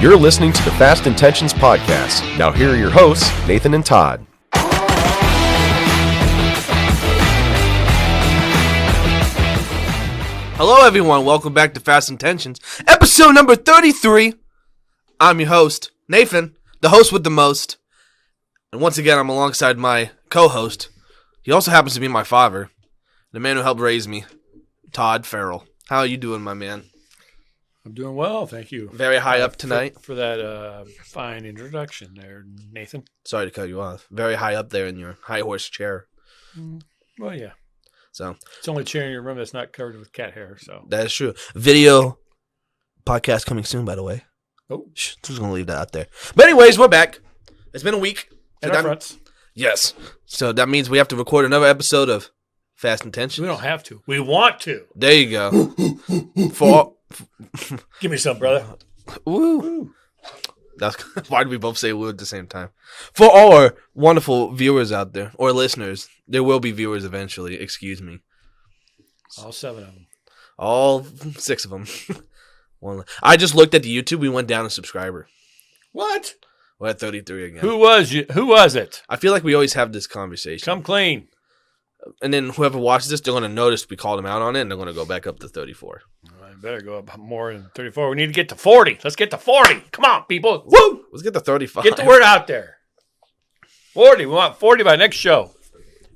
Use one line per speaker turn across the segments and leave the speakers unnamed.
You're listening to the Fast Intentions Podcast. Now here are your hosts, Nathan and Todd.
Hello everyone, welcome back to Fast Intentions, episode number 33. I'm your host, Nathan, the host with the most. And once again, I'm alongside my co-host. He also happens to be my father, the man who helped raise me, Todd Farrell. How are you doing, my man?
I'm doing well, thank you.
Very high up tonight.
For that fine introduction there, Nathan.
Sorry to cut you off. Very high up there in your high horse chair.
Well, yeah.
So
it's the only chair in your room that's not covered with cat hair. So
that is true. Video podcast coming soon, by the way.
Oh,
just going to leave that out there. But anyways, we're back. It's been a week.
So and our fronts.
Yes. So that means we have to record another episode of Fast Intentions.
We don't have to. We want to.
There you go.
Give me some, brother.
Woo. That's why did we both say woo at the same time? For all our wonderful viewers out there, or listeners, there will be viewers eventually. Excuse me.
All 7 of them.
All 6 of them. I just looked at the YouTube. We went down a subscriber.
What?
We're at 33 again.
Who was it?
I feel like we always have this conversation.
Come clean.
And then whoever watches this, they're going to notice we called them out on it, and they're going to go back up to 34.
I better go up more than 34. We need to get to 40. Let's get to 40. Come on, people.
Woo! Let's get to 35.
Get the word out there. 40. We want 40 by next show.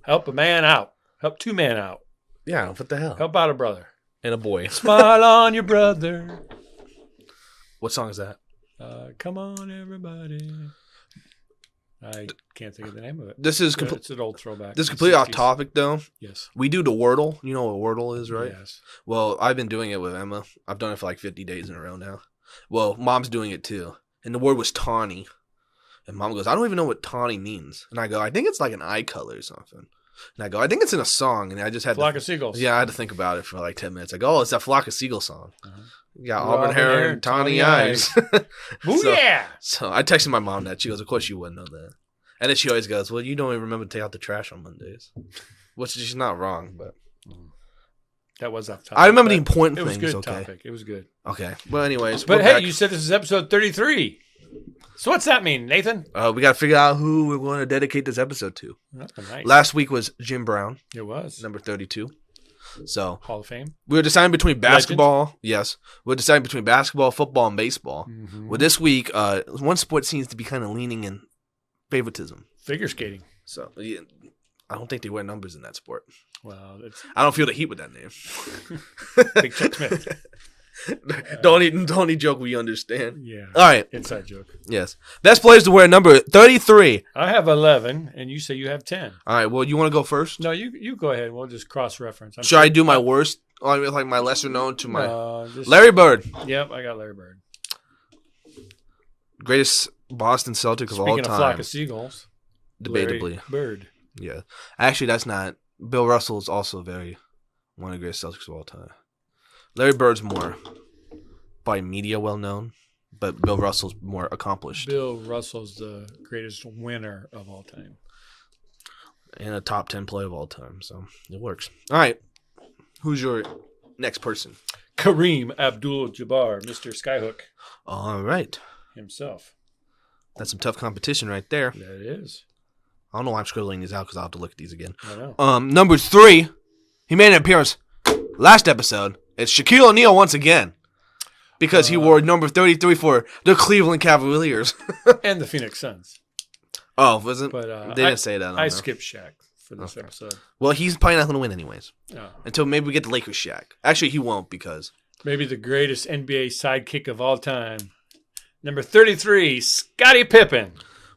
Help a man out. Help 2 men out.
Yeah, what the hell?
Help out a brother.
And a boy.
Smile on your brother.
What song is that?
Come on, everybody. I can't think of the name of it.
This is
it's an old throwback.
This is completely off topic, though.
Yes.
We do the Wordle. You know what Wordle is, right?
Yes.
Well, I've been doing it with Emma. I've done it for like 50 days in a row now. Well, Mom's doing it too. And the word was tawny. And Mom goes, I don't even know what tawny means. And I go, I think it's like an eye color or something. And I go, I think it's in a song. And I just had
Flock of Seagulls.
Yeah, I had to think about it for like 10 minutes. I go, oh, it's that Flock of Seagulls song.
Uh-huh.
You got auburn hair and tawny eyes.
Ooh, yeah.
So I texted my mom that. She goes, of course you wouldn't know that. And then she always goes, well, you don't even remember to take out the trash on Mondays. Which she's not wrong, but.
That was off topic.
I remember the important things.
It was good
okay.
topic. It was good.
Okay. Well, anyways.
But hey, you said this is episode 33. So what's that mean, Nathan?
We got to figure out who we're going to dedicate this episode to.
Nice.
Last week was Jim Brown.
It was.
Number 32. So
Hall of Fame.
We were deciding between basketball.
Legend.
Yes. We were deciding between basketball, football, and baseball.
Mm-hmm.
Well, this week, one sport seems to be kind of leaning in favoritism.
Figure skating.
So, yeah, I don't think they wear numbers in that sport.
Well,
I don't feel the heat with that name.
Big Chuck Smith.
Don't joke we understand.
Yeah.
All right.
Inside joke.
Yes. Best players to wear number 33.
I have 11, and you say you have 10.
All right. Well, you want to go first?
No, you go ahead. We'll just cross-reference.
Should I do my worst? Like my lesser known to my...
Just...
Larry Bird.
Yep, I got Larry Bird.
Greatest Boston Celtic of all time.
Speaking of Flock of Seagulls.
Debatably.
Larry Bird.
Yeah. Actually, that's not... Bill Russell is also one of the greatest Celtics of all time. Larry Bird's more by media well known, but Bill Russell's more accomplished.
Bill Russell's the greatest winner of all time.
And a top 10 player of all time, so it works. All right. Who's your next person?
Kareem Abdul-Jabbar, Mr. Skyhook.
All right.
Himself.
That's some tough competition right there.
That is.
I don't know why I'm scribbling these out because I'll have to look at these again.
I know.
Number 3, he made an appearance last episode. It's Shaquille O'Neal once again because he wore number 33 for the Cleveland Cavaliers.
And the Phoenix Suns.
Oh, wasn't?
But,
they didn't say that.
I skipped Shaq for this episode.
Well, he's probably not going to win anyways.
Oh.
Until maybe we get the Lakers Shaq. Actually, he won't because...
Maybe the greatest NBA sidekick of all time. Number 33, Scottie Pippen.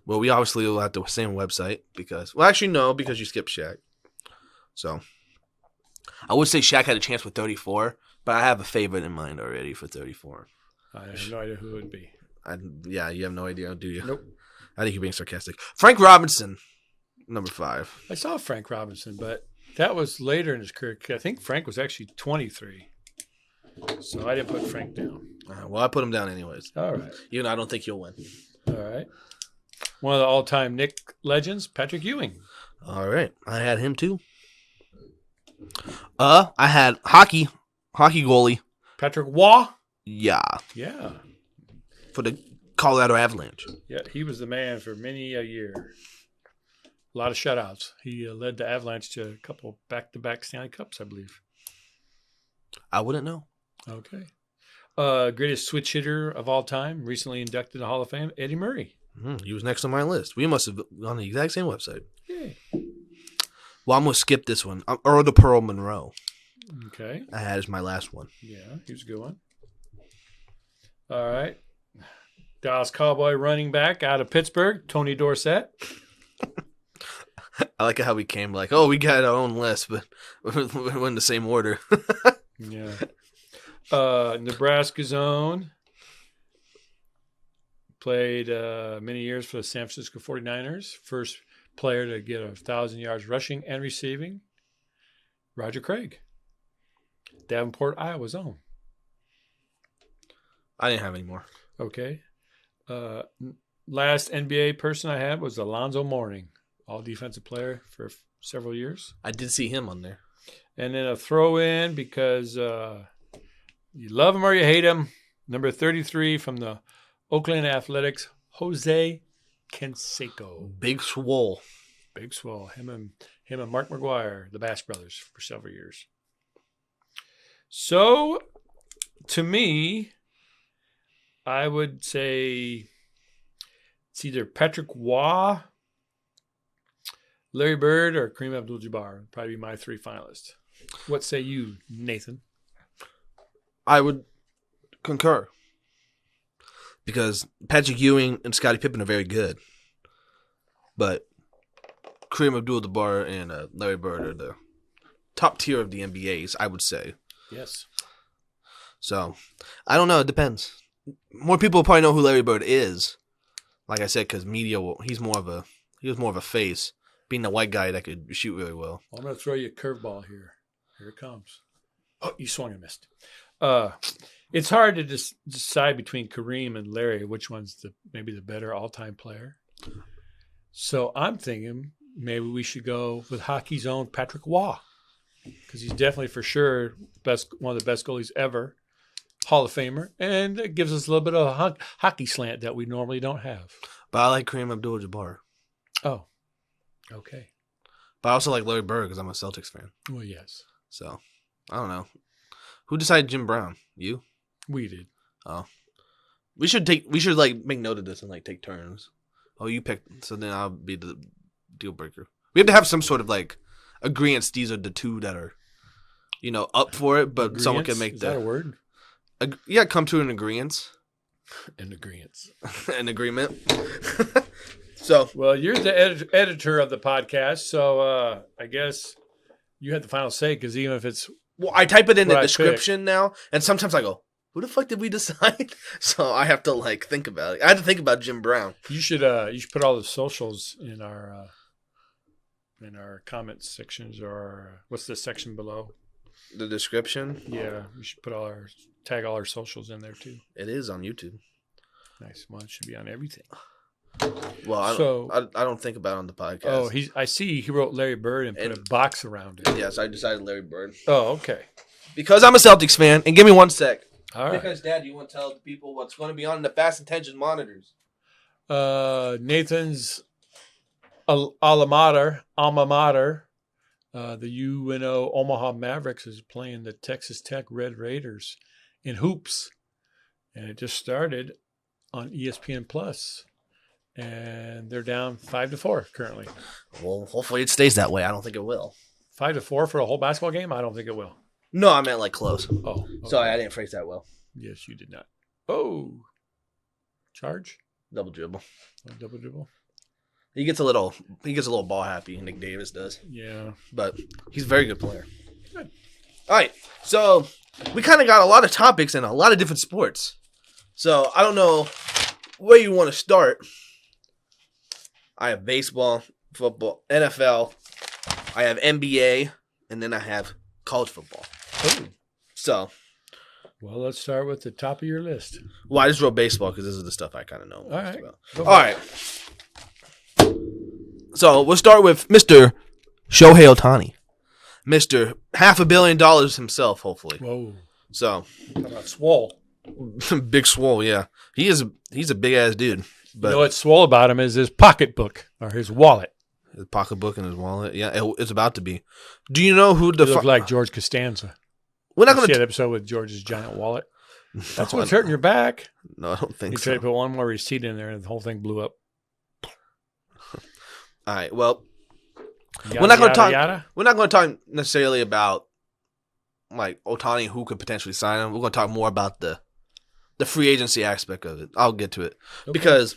Well, we obviously will have the same website because... Well, actually, no, because you skipped Shaq. So, I would say Shaq had a chance with 34, but I have a favorite in mind already for 34.
I have no idea who it would be.
Yeah, you have no idea, do you?
Nope.
I think you're being sarcastic. Frank Robinson, number 5.
I saw Frank Robinson, but that was later in his career. I think Frank was actually 23. So I didn't put Frank down.
Well, I put him down anyways.
All right.
Even though I don't think he'll win.
All right. One of the all-time Knick legends, Patrick Ewing.
All right. I had him too. I had hockey goalie.
Patrick Waugh?
Yeah.
Yeah.
For the Colorado Avalanche.
Yeah, he was the man for many a year. A lot of shutouts. He led the Avalanche to a couple back-to-back Stanley Cups, I believe.
I wouldn't know.
Okay. Greatest switch hitter of all time, recently inducted to the Hall of Fame, Eddie Murray.
He was next on my list. We must have been on the exact same website.
Yay.
Well, I'm going to skip this one. Earl the Pearl Monroe.
Okay.
I had as my last one.
Yeah, he was a good one. All right. Dallas Cowboy running back out of Pittsburgh, Tony Dorsett.
I like how we came like, oh, we got our own list, but we're in the same order.
Yeah. Nebraska's own. Played many years for the San Francisco 49ers. First player to get 1,000 yards rushing and receiving. Roger Craig. Davenport, Iowa's own.
I didn't have any more.
Okay. Last NBA person I had was Alonzo Mourning, all defensive player for several years.
I did see him on there.
And then a throw in because you love him or you hate him. Number 33 from the Oakland Athletics, Jose Canseco.
Big Swole.
Big Swole. Him and Mark McGuire, the Bass brothers, for several years. So, to me, I would say it's either Patrick Waugh, Larry Bird, or Kareem Abdul-Jabbar. Would probably be my three finalists. What say you, Nathan?
I would concur. Because Patrick Ewing and Scottie Pippen are very good. But Kareem Abdul-Jabbar and Larry Bird are the top tier of the NBAs, I would say.
Yes.
So, I don't know. It depends. More people probably know who Larry Bird is. Like I said, because media, he was more of a face, being the white guy that could shoot really well.
I'm going to throw you a curveball here. Here it comes. Oh, you swung and missed. It's hard to decide between Kareem and Larry which one's maybe the better all-time player. So I'm thinking maybe we should go with hockey's own Patrick Waugh, because he's definitely for sure one of the best goalies ever, Hall of Famer, and it gives us a little bit of a hockey slant that we normally don't have.
But I like Kareem Abdul-Jabbar.
Oh, okay.
But I also like Larry Bird because I'm a Celtics fan.
Well, yes.
So, I don't know. Who decided Jim Brown? You?
We did.
Oh. We should make note of this and take turns. Oh, you picked, so then I'll be the deal breaker. We have to have some sort of agreements. These are the two that are, up for it, but someone can make
Is that a word?
Come to an agreement.
An agreement.
An agreement. So.
Well, you're the editor of the podcast, so I guess you had the final say, because even if it's...
Well, I type it in the description now, and sometimes I go, who the fuck did we decide? So I have to think about it. I had to think about Jim Brown. You should
put all the socials in our comments sections, or what's the section below?
The description?
Yeah, we should tag all our socials in there too.
It is on YouTube.
Nice. Well, it should be on everything.
Well, I don't think about it on the podcast.
Oh, I see he wrote Larry Bird and put a box around it.
Yes, I decided Larry Bird.
Oh, okay.
Because I'm a Celtics fan, and give me 1 sec.
All right.
Because, Dad, you want to tell the people what's going to be on the Fast Intention monitors?
Nathan's alma mater, the UNO Omaha Mavericks, is playing the Texas Tech Red Raiders in hoops, and it just started on ESPN Plus, and they're down 5-4 currently.
Well, hopefully it stays that way. I don't think it will.
5-4 for a whole basketball game? I don't think it will.
No, I meant close.
Oh, okay.
Sorry, I didn't phrase that well.
Yes, you did not. Oh, charge?
Double dribble.
Double dribble.
He gets a little ball happy. Nick Davis does.
Yeah,
but he's a very good player.
Good.
All right, so we kind of got a lot of topics and a lot of different sports. So I don't know where you want to start. I have baseball, football, NFL. I have NBA, and then I have college football.
Oh.
So.
Well, let's start with the top of your list.
Well, I just wrote baseball because this is the stuff I kind of know most about.
All
right. So we'll start with Mr. Shohei Ohtani. Mr. $500 million himself, hopefully.
Whoa.
So.
How about Swole?
Big swole, yeah. He's a big ass dude. But
You know what's swole about him is his pocketbook or his wallet.
his pocketbook and his wallet, yeah, it's about to be. Do you know who
He looked like George Costanza.
We're not
You see
going
that
to.
episode with George's giant wallet? That's what's hurting your back.
No, I don't think
He
so.
tried to put one more receipt in there, and the whole thing blew up.
All right. Well,
Yada,
we're not going to talk.
yada.
We're not going to talk necessarily about like Ohtani, who could potentially sign him. We're going to talk more about the free agency aspect of it. I'll get to it because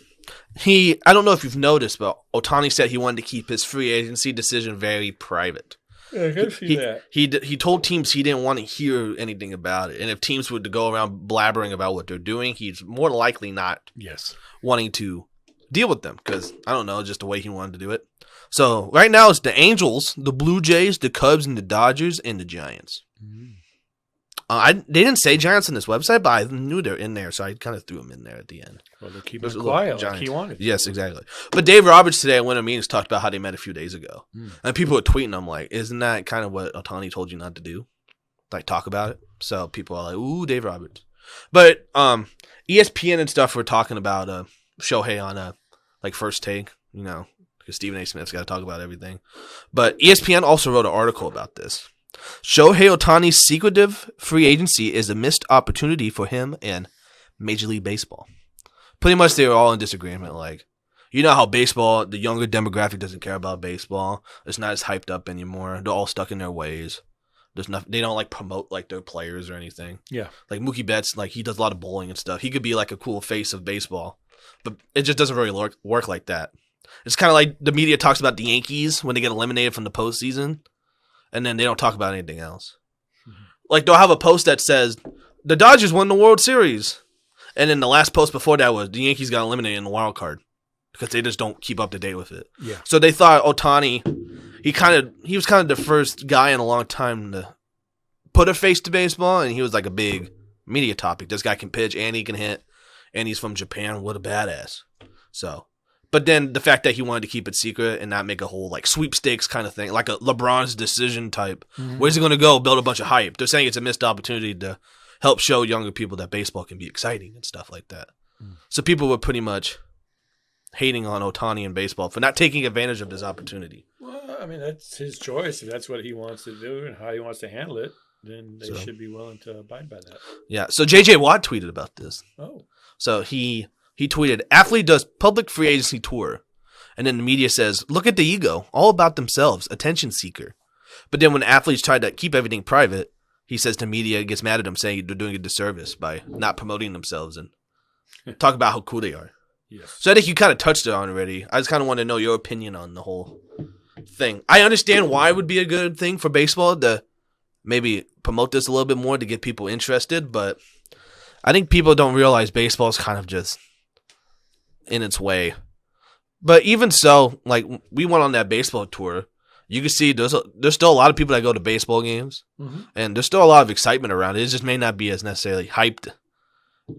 I don't know if you've noticed, but Ohtani said he wanted to keep his free agency decision very private.
Yeah, I can see that.
He told teams he didn't want to hear anything about it, and if teams were to go around blabbering about what they're doing, he's more likely not wanting to deal with them because I don't know, just the way he wanted to do it. So right now it's the Angels, the Blue Jays, the Cubs, and the Dodgers, and the Giants. They didn't say Giants on this website, but I knew they're in there, so I kind of threw them in there at the end.
Well, they're keeping it quiet like he wanted.
Yes, exactly. But Dave Roberts today at one of the meetings talked about how they met a few days ago. And people were tweeting them like, isn't that kind of what Ohtani told you not to do? Like, talk about it. So people are like, ooh, Dave Roberts. But ESPN and stuff were talking about Shohei on like First Take, you know, because Stephen A. Smith's got to talk about everything. But ESPN also wrote an article about this. Shohei Ohtani's secretive free agency is a missed opportunity for him and Major League Baseball. Pretty much they were all in disagreement. Like, you know how baseball, the younger demographic doesn't care about baseball. It's not as hyped up anymore. They're all stuck in their ways. They don't like promote like their players or anything. Yeah. Like Mookie Betts, like he does a lot of bowling and stuff. He could be like a cool face of baseball, but it just doesn't really work like that. It's kind of like the media talks about the Yankees when they get eliminated from the postseason. And then they don't talk about anything else. Like, they'll have a post that says, the Dodgers won the World Series. And then the last post before that was, the Yankees got eliminated in the wild card. Because they just don't keep up to date with it. Yeah. So they thought Ohtani, he was kind of the first guy in a long time to put a face to baseball. And he was like a big media topic. This guy can pitch and he can hit. And he's from Japan. What a badass. So... But then the fact that he wanted to keep it secret and not make a whole like sweepstakes kind of thing, like a LeBron's decision type. Where's he going to go? Build a bunch of hype. They're saying it's a missed opportunity to help show younger people that baseball can be exciting and stuff like that. So people were pretty much hating on Ohtani and baseball for not taking advantage of this opportunity.
Well, I mean, that's his choice. If that's what he wants to do and how he wants to handle it, then they should be willing to abide by that.
Yeah. So J.J. Watt tweeted about this. Oh. So he tweeted, athlete does public free agency tour. And then the media says, look at the ego, all about themselves, attention seeker. But then when athletes try to keep everything private, he says the media gets mad at them saying they're doing a disservice by not promoting themselves and talk about how cool they are. Yes. So I think you kind of touched it on already. I just kind of want to know your opinion on the whole thing. I understand why it would be a good thing for baseball to maybe promote this a little bit more to get people interested, but I think people don't realize baseball is kind of just in its way. But even so, like we went on that baseball tour, you can see there's still a lot of people that go to baseball games, and there's still a lot of excitement around it. It just may not be as necessarily hyped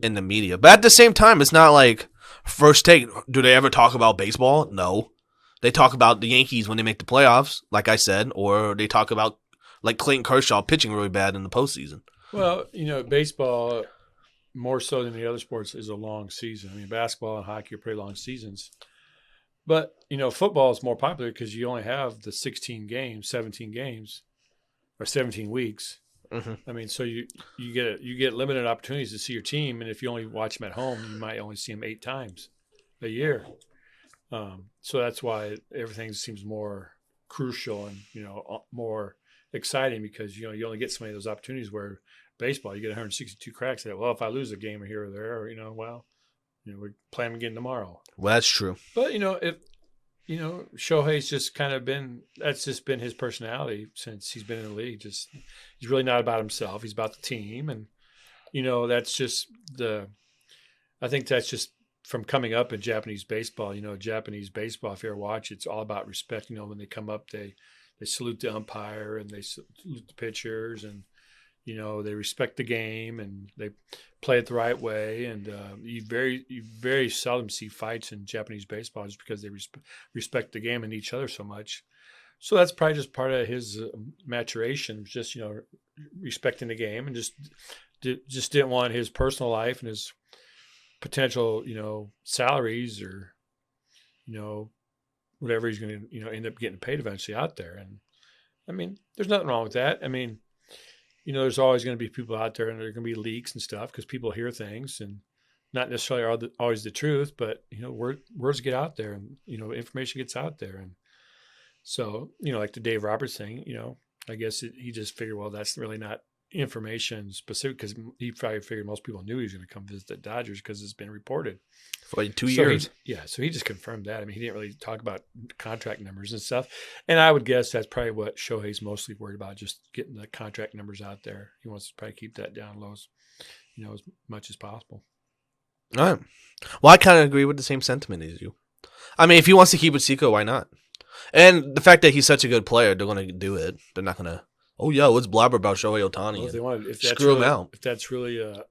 in the media. But at the same time, it's not like First Take. Do they ever talk about baseball? No. They talk about the Yankees when they make the playoffs, like I said, or they talk about like Clayton Kershaw pitching really bad in the postseason.
Well, you know, baseball, more so than the other sports, is a long season. I mean, basketball and hockey are pretty long seasons. But, you know, football is more popular because you only have the 17 games, or 17 weeks. I mean, so you get limited opportunities to see your team, and if you only watch them at home, you might only see them 8 times a year. So that's why everything seems more crucial and, you know, more exciting because, you know, you only get so many of those opportunities where baseball, you get 162 cracks at it. Well, if I lose a game here or there, or, you know, well, you know, we're playing again tomorrow.
Well, that's true.
But, you know, if, you know, Shohei's just kind of that's just been his personality since he's been in the league. Just, he's really not about himself. He's about the team. And, you know, that's just I think that's just from coming up in Japanese baseball. You know, Japanese baseball, if you ever watch, it's all about respect. You know, when they come up, they salute the umpire and they salute the pitchers, and you know they respect the game and they play it the right way. And you very seldom see fights in Japanese baseball just because they respect the game and each other so much. So that's probably just part of his maturation, just, you know, respecting the game and just just didn't want his personal life and his potential, salaries or, whatever he's going to, end up getting paid eventually out there. And I mean, there's nothing wrong with that. I mean, there's always going to be people out there and there are going to be leaks and stuff because people hear things and not necessarily always the truth, but, words get out there and, information gets out there. And so, like the Dave Roberts thing, I guess he just figured, well, that's really not information specific because he probably figured most people knew he was going to come visit the Dodgers because it's been reported
for like 2 years.
So he just confirmed that. I mean, he didn't really talk about contract numbers and stuff. And I would guess that's probably what Shohei's mostly worried about, just getting the contract numbers out there. He wants to probably keep that down low as much as possible.
All right. Well, I kind of agree with the same sentiment as you. I mean, if he wants to keep it secret, why not? And the fact that he's such a good player, they're going to do it. They're not going to, let's blabber about Shohei Ohtani.
Well, if they wanted,
screw him out.
If that's really a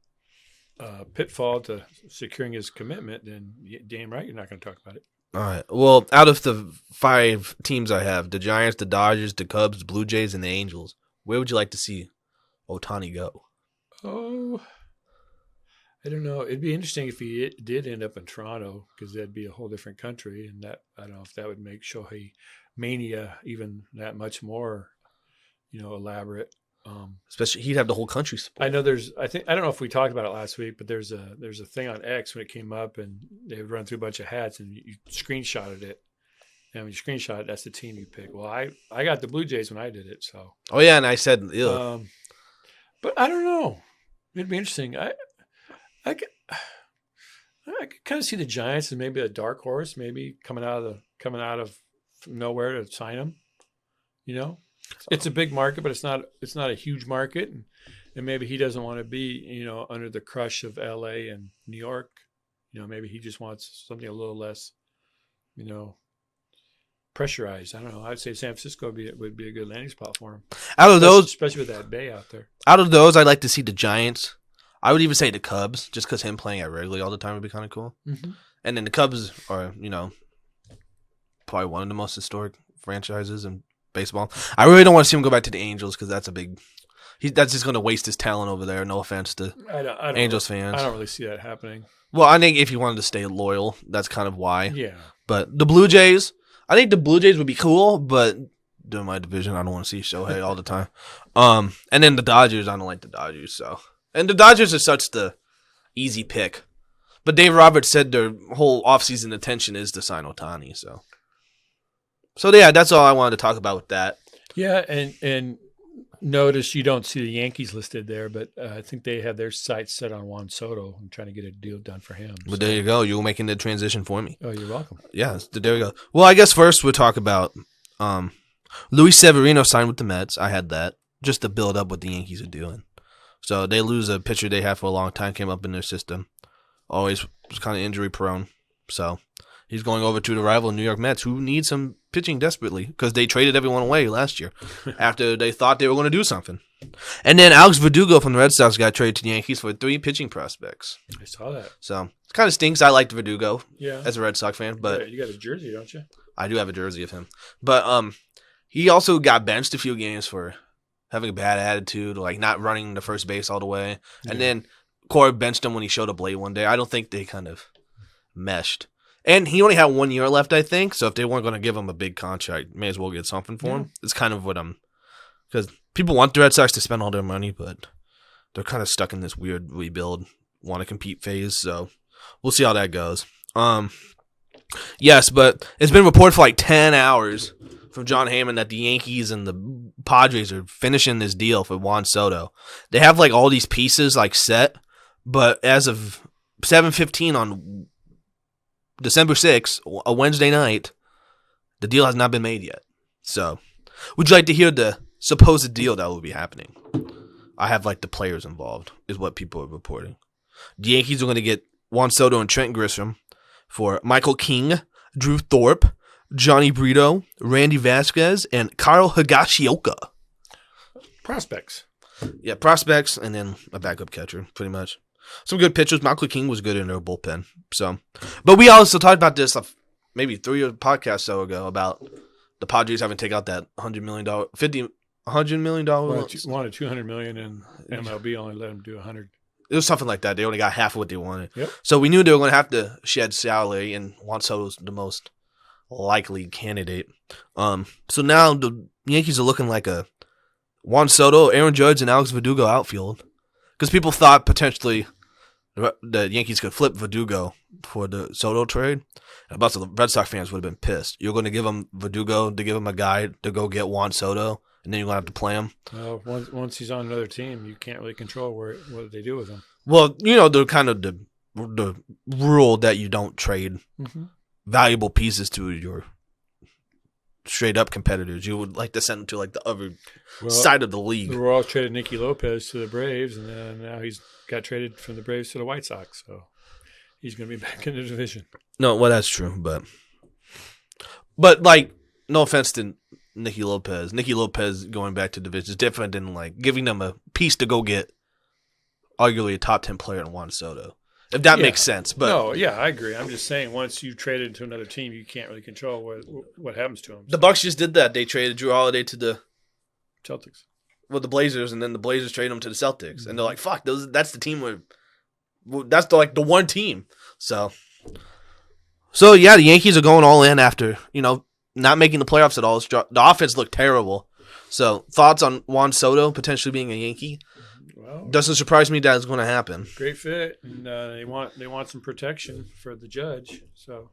pitfall to securing his commitment, then damn right you're not going to talk about it.
All right. Well, out of the 5 teams I have, the Giants, the Dodgers, the Cubs, the Blue Jays, and the Angels, where would you like to see Ohtani go?
Oh, I don't know. It'd be interesting if he did end up in Toronto because that'd be a whole different country, and that I don't know if that would make Shohei mania even that much more, elaborate.
Especially he'd have the whole country support.
I know I don't know if we talked about it last week, but there's a thing on X when it came up, and they would run through a bunch of hats, and you screenshotted it. And when you screenshot it, that's the team you pick. Well, I got the Blue Jays when I did it, so.
Oh yeah, and I said, ew.
But I don't know. It'd be interesting. I could kind of see the Giants as maybe a dark horse, maybe coming out of nowhere to sign him. It's a big market, but it's not a huge market, and maybe he doesn't want to be under the crush of L.A. and New York. Maybe he just wants something a little less, pressurized. I don't know. I'd say San Francisco would be a good landing spot for him.
Out of those,
especially with that bay out there.
Out of those, I'd like to see the Giants. I would even say the Cubs, just because him playing at Wrigley all the time would be kind of cool.
Mm-hmm.
And then the Cubs are, probably one of the most historic franchises in baseball. I really don't want to see him go back to the Angels because that's that's just going to waste his talent over there. No offense to Angels fans.
I don't really see that happening.
Well, I think if he wanted to stay loyal, that's kind of why.
Yeah.
But the Blue Jays, I think the Blue Jays would be cool, but during my division, I don't want to see Shohei all the time. And then the Dodgers, I don't like the Dodgers, so. And the Dodgers are such the easy pick. But Dave Roberts said their whole offseason intention is to sign Ohtani, so. So, yeah, that's all I wanted to talk about with that.
Yeah, and notice you don't see the Yankees listed there, but I think they have their sights set on Juan Soto and trying to get a deal done for him.
But there you go. You were making the transition for me.
Oh, you're welcome.
Yeah, there we go. Well, I guess first we'll talk about Luis Severino signed with the Mets. I had that just to build up what the Yankees are doing. So they lose a pitcher they had for a long time, came up in their system. Always was kind of injury prone. So he's going over to the rival New York Mets, who need some pitching desperately because they traded everyone away last year after they thought they were going to do something. And then Alex Verdugo from the Red Sox got traded to the Yankees for 3 pitching prospects.
I saw that.
So it kind of stinks. I liked Verdugo as a Red Sox fan. But
you got a jersey, don't you?
I do have a jersey of him. But he also got benched a few games for having a bad attitude, like not running the first base all the way. And then Corey benched him when he showed up late one day. I don't think they kind of meshed. And he only had 1 year left, I think. So if they weren't going to give him a big contract, may as well get something for him. It's kind of what because people want the Red Sox to spend all their money, but they're kind of stuck in this weird rebuild, want to compete phase. So we'll see how that goes. Yes, but it's been reported for like 10 hours from John Heyman that the Yankees and the Padres are finishing this deal for Juan Soto. They have like all these pieces like set, but as of 7:15 on December 6th, a Wednesday night, the deal has not been made yet. So, would you like to hear the supposed deal that will be happening? I have like the players involved, is what people are reporting. The Yankees are going to get Juan Soto and Trent Grisham for Michael King, Drew Thorpe, Johnny Brito, Randy Vasquez, and Kyle Higashioka.
Prospects.
Yeah, prospects, and then a backup catcher, pretty much. Some good pitchers. Michael King was good in their bullpen. So, but we also talked about this maybe 3 podcasts ago about the Padres having to take out that $100 million, $50 $100 million.
Wanted $200 million, and MLB only let him do $100.
It was something like that. They only got half of what they wanted.
Yep.
So we knew they were going to have to shed salary, and Juan Soto's the most likely candidate. So now the Yankees are looking like a Juan Soto, Aaron Judge, and Alex Verdugo outfield. Because people thought potentially the Yankees could flip Verdugo for the Soto trade. And a bunch of the Red Sox fans would have been pissed. You're going to give them Verdugo to give him a guy to go get Juan Soto, and then you're going to have to play him.
Well, once he's on another team, you can't really control what they do with him.
Well, the kind of the rule that you don't trade valuable pieces to your straight up competitors. You would like to send them to like the other side of the league.
The Royals traded Nicky Lopez to the Braves, and then now he's got traded from the Braves to the White Sox. So he's going to be back in the division.
No, well, that's true, but like, no offense to Nicky Lopez. Nicky Lopez going back to division is different than like giving them a piece to go get arguably a top 10 player in Juan Soto. If that makes sense. But
no, yeah, I agree. I'm just saying once you trade it to another team, you can't really control what happens to him.
The Bucks just did that. They traded Drew Holiday to the
Celtics.
Well, the Blazers, and then the Blazers traded him to the Celtics. And they're like, fuck, that's the team that's the one team. So yeah, the Yankees are going all in after, not making the playoffs at all. The offense looked terrible. So thoughts on Juan Soto potentially being a Yankee?
Well,
doesn't surprise me that it's going to happen.
Great fit, and they want some protection for the Judge. So,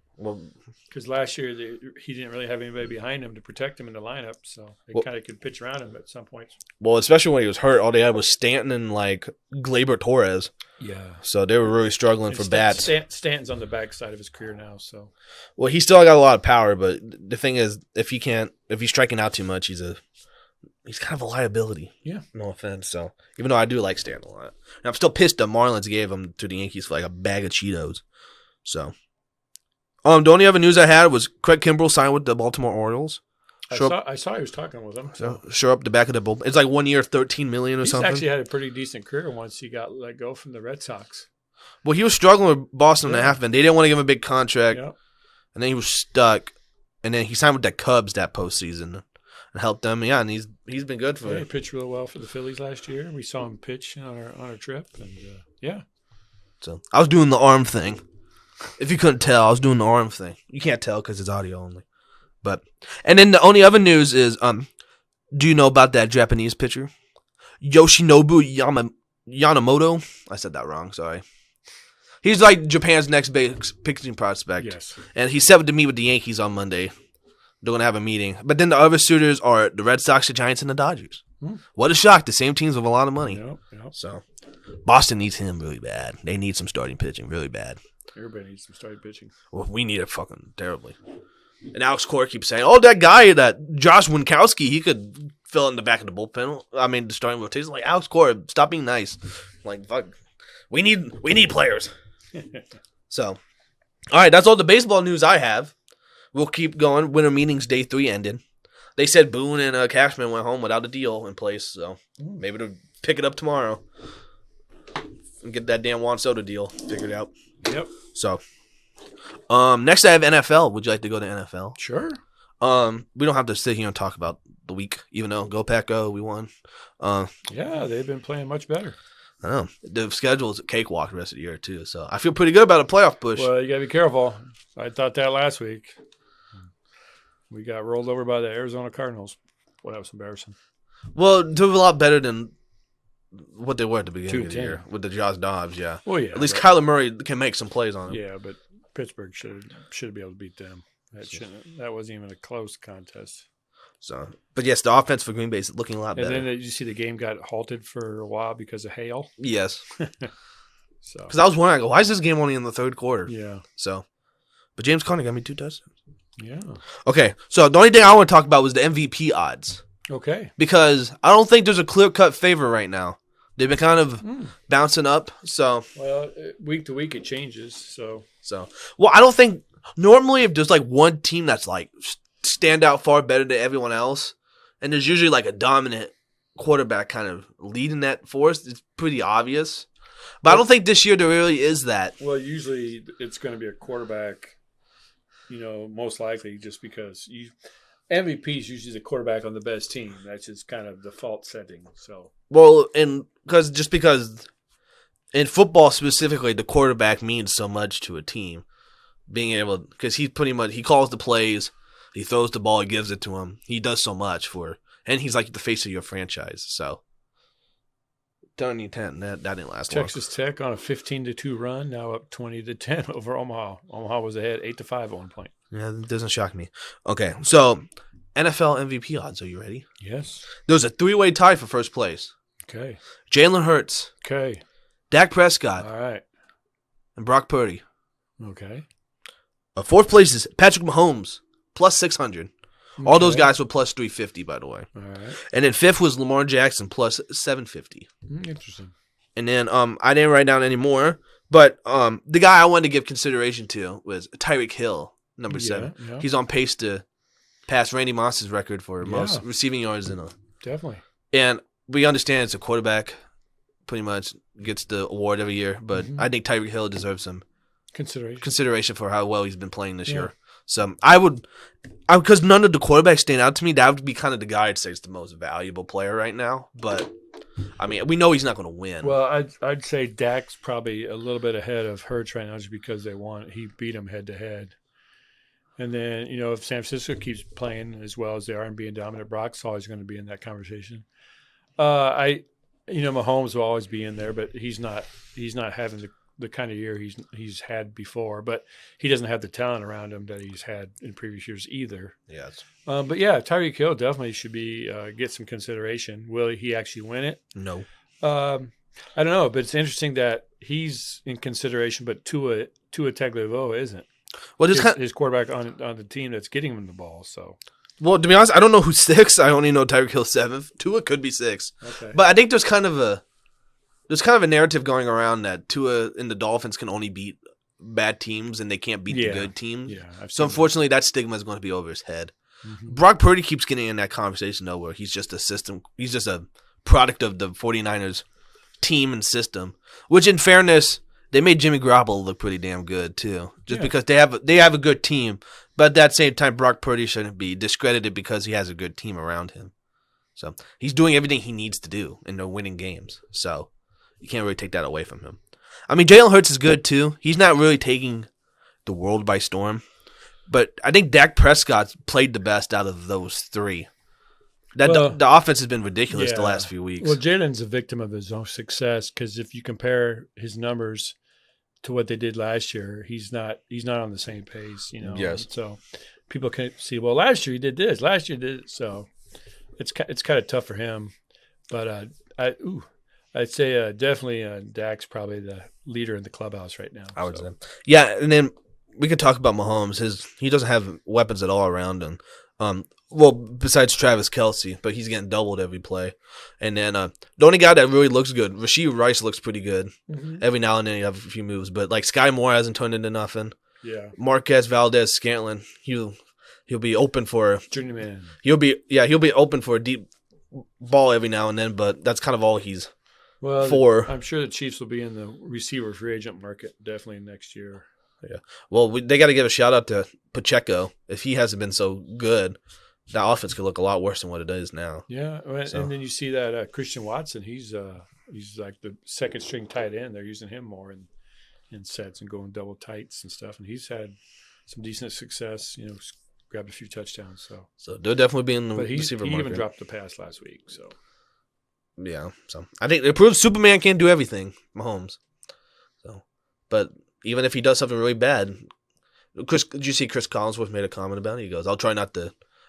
because last year he didn't really have anybody behind him to protect him in the lineup, so they kind of could pitch around him at some points.
Well, especially when he was hurt, all they had was Stanton and like Gleyber Torres.
Yeah.
So they were really struggling for bats.
Stanton's on the backside of his career now, so.
Well, he's still got a lot of power, but the thing is, if he's striking out too much, he's kind of a liability.
Yeah.
No offense. So even though I do like Stanton a lot, and I'm still pissed that Marlins gave him to the Yankees for like a bag of Cheetos. So, the only other news I had was Craig Kimbrell signed with the Baltimore Orioles.
I saw he was talking with them. So
sure up the back of the bullpen. It's like 1 year, $13 million or something.
He's actually had a pretty decent career once he got let go from the Red Sox.
Well, he was struggling with Boston and a half, and they didn't want to give him a big contract.
Yep.
And then he was stuck. And then he signed with the Cubs that postseason and helped them. Yeah, and he's been good for
He pitched really well for the Phillies last year. We saw him pitch on our trip, and yeah.
So I was doing the arm thing. If you couldn't tell, I was doing the arm thing. You can't tell because it's audio only. And then the only other news is, do you know about that Japanese pitcher, Yoshinobu Yamamoto? I said that wrong. Sorry. He's like Japan's next big pitching prospect.
Yes.
And he's set to meet with the Yankees on Monday. They're going to have a meeting. But then the other suitors are the Red Sox, the Giants, and the Dodgers. What a shock. The same teams with a lot of money.
Yep.
So Boston needs him really bad. They need some starting pitching really bad.
Everybody needs some starting pitching.
Well, we need it fucking terribly. And Alex Cora keeps saying, that guy, that Josh Winkowski, he could fill in the back of the bullpen. I mean, the starting rotation. Like, Alex Cora, stop being nice. Like, fuck. We need players. So, all right, that's all the baseball news I have. We'll keep going. Winter meetings day 3 ended. They said Boone and Cashman went home without a deal in place, so maybe they'll pick it up tomorrow and get that damn Juan Soto deal figured out.
Yep.
So, next I have NFL. Would you like to go to NFL?
Sure.
We don't have to sit here and talk about the week, even though Go Pack Go, we won.
Yeah, they've been playing much better.
I know. The schedule is a cakewalk the rest of the year, too. So I feel pretty good about a playoff push.
Well, you got to be careful. I thought that last week. We got rolled over by the Arizona Cardinals. Well, that was embarrassing.
Well, they were a lot better than what they were at the beginning of the year with the Josh Dobbs, yeah.
Well, yeah.
At least Kyler Murray can make some plays on him.
Yeah, but Pittsburgh should be able to beat them. That wasn't even a close contest.
So, but yes, the offense for Green Bay is looking a lot better.
And then did you see the game got halted for a while because of hail?
Yes.
So,
because I was wondering, why is this game only in the third quarter?
Yeah.
So, but James Conner got me 2 touchdowns.
Yeah.
Okay, so the only thing I want to talk about was the MVP odds.
Okay.
Because I don't think there's a clear-cut favor right now. They've been kind of bouncing up. So,
well, week to week it changes. So,
well, I don't think normally if there's like one team that's like stand out far better than everyone else, and there's usually like a dominant quarterback kind of leading that force, it's pretty obvious. But I don't think this year there really is that.
Well, usually it's going to be a quarterback, most likely just because MVP is usually the quarterback on the best team. That's just kind of the default setting. So
Well, and because in football specifically, the quarterback means so much to a team. Being able, because he calls the plays, he throws the ball, he gives it to him. He does so much and he's like the face of your franchise. So, 2010, that didn't last long.
Texas Tech on a 15-2 run, now up 20-10 over Omaha. Omaha was ahead 8-5 at one point.
Yeah, that doesn't shock me. Okay, so NFL MVP odds. Are you ready?
Yes.
There's a 3-way tie for first place.
Okay.
Jalen Hurts,
Okay.
Dak Prescott,
All right.
and Brock Purdy.
Okay.
Fourth place is Patrick Mahomes, plus 600. All those guys were plus 350, by the way.
All right.
And then fifth was Lamar Jackson, plus 750.
Interesting.
And then I didn't write down any more, but the guy I wanted to give consideration to was Tyreek Hill, number 7.
Yeah.
He's on pace to pass Randy Moss's record for most receiving yards in a.
Definitely.
And we understand it's a quarterback, pretty much gets the award every year, but I think Tyreek Hill deserves some consideration for how well he's been playing this year. So because none of the quarterbacks stand out to me, that would be kind of the guy I'd say is the most valuable player right now. But I mean, we know he's not going to win.
Well, I'd say Dak's probably a little bit ahead of Hurts right now, just because he beat him head to head. And then if San Francisco keeps playing as well as they are and being dominant, Brock's always going to be in that conversation. Mahomes will always be in there, but he's not having the kind of year he's had before, but he doesn't have the talent around him that he's had in previous years either.
Yes.
But yeah, Tyreek Hill definitely should be get some consideration. Will he actually win it?
No.
I don't know, but it's interesting that he's in consideration, but Tua Tagovailoa isn't.
Well,
his quarterback on the team that's getting him the ball. So.
Well, to be honest, I don't know who's 6th. I only know Tyreek Hill 7th. Tua could be 6th.
Okay.
But I think there's kind of a narrative going around that Tua and the Dolphins can only beat bad teams and they can't beat the good teams.
Yeah.
So unfortunately, that stigma is going to be over his head.
Mm-hmm.
Brock Purdy keeps getting in that conversation though, where he's just a system. He's just a product of the 49ers team and system. Which, in fairness, they made Jimmy Garoppolo look pretty damn good too. Just because they have a good team, but at that same time, Brock Purdy shouldn't be discredited because he has a good team around him. So he's doing everything he needs to do, and they're winning games. So you can't really take that away from him. I mean, Jalen Hurts is good too. He's not really taking the world by storm, but I think Dak Prescott's played the best out of those 3. The offense has been ridiculous the last few weeks.
Well, Jalen's a victim of his own success because if you compare his numbers to what they did last year, he's not on the same pace.
Yes.
So people can see, well, last year he did this, last year he did it. So it's kind of tough for him. But I'd say definitely Dak's probably the leader in the clubhouse right now.
I would say. Yeah, and then we could talk about Mahomes. He doesn't have weapons at all around him. Well, besides Travis Kelce, but he's getting doubled every play. And then the only guy that really looks good, Rashee Rice looks pretty good. Mm-hmm. Every now and then you have a few moves, but like Sky Moore hasn't turned into nothing.
Yeah.
Marquez Valdez-Scantling, he'll be open for
journeyman.
He'll be open for a deep ball every now and then, but that's kind of all he's for.
I'm sure the Chiefs will be in the receiver free agent market definitely next year.
Yeah. Well, they got to give a shout out to Pacheco. If he hasn't been so good, that offense could look a lot worse than what it is now.
Yeah, and then you see that Christian Watson, he's like the second string tight end. They're using him more in sets and going double tights and stuff, and he's had some decent success. Grabbed a few touchdowns. So
they'll definitely be in the receiver market.
He even dropped the pass last week. So
yeah, so I think it proves Superman can't do everything, Mahomes. So, but even if he does something really bad, did you see Chris Collinsworth made a comment about it? He goes, I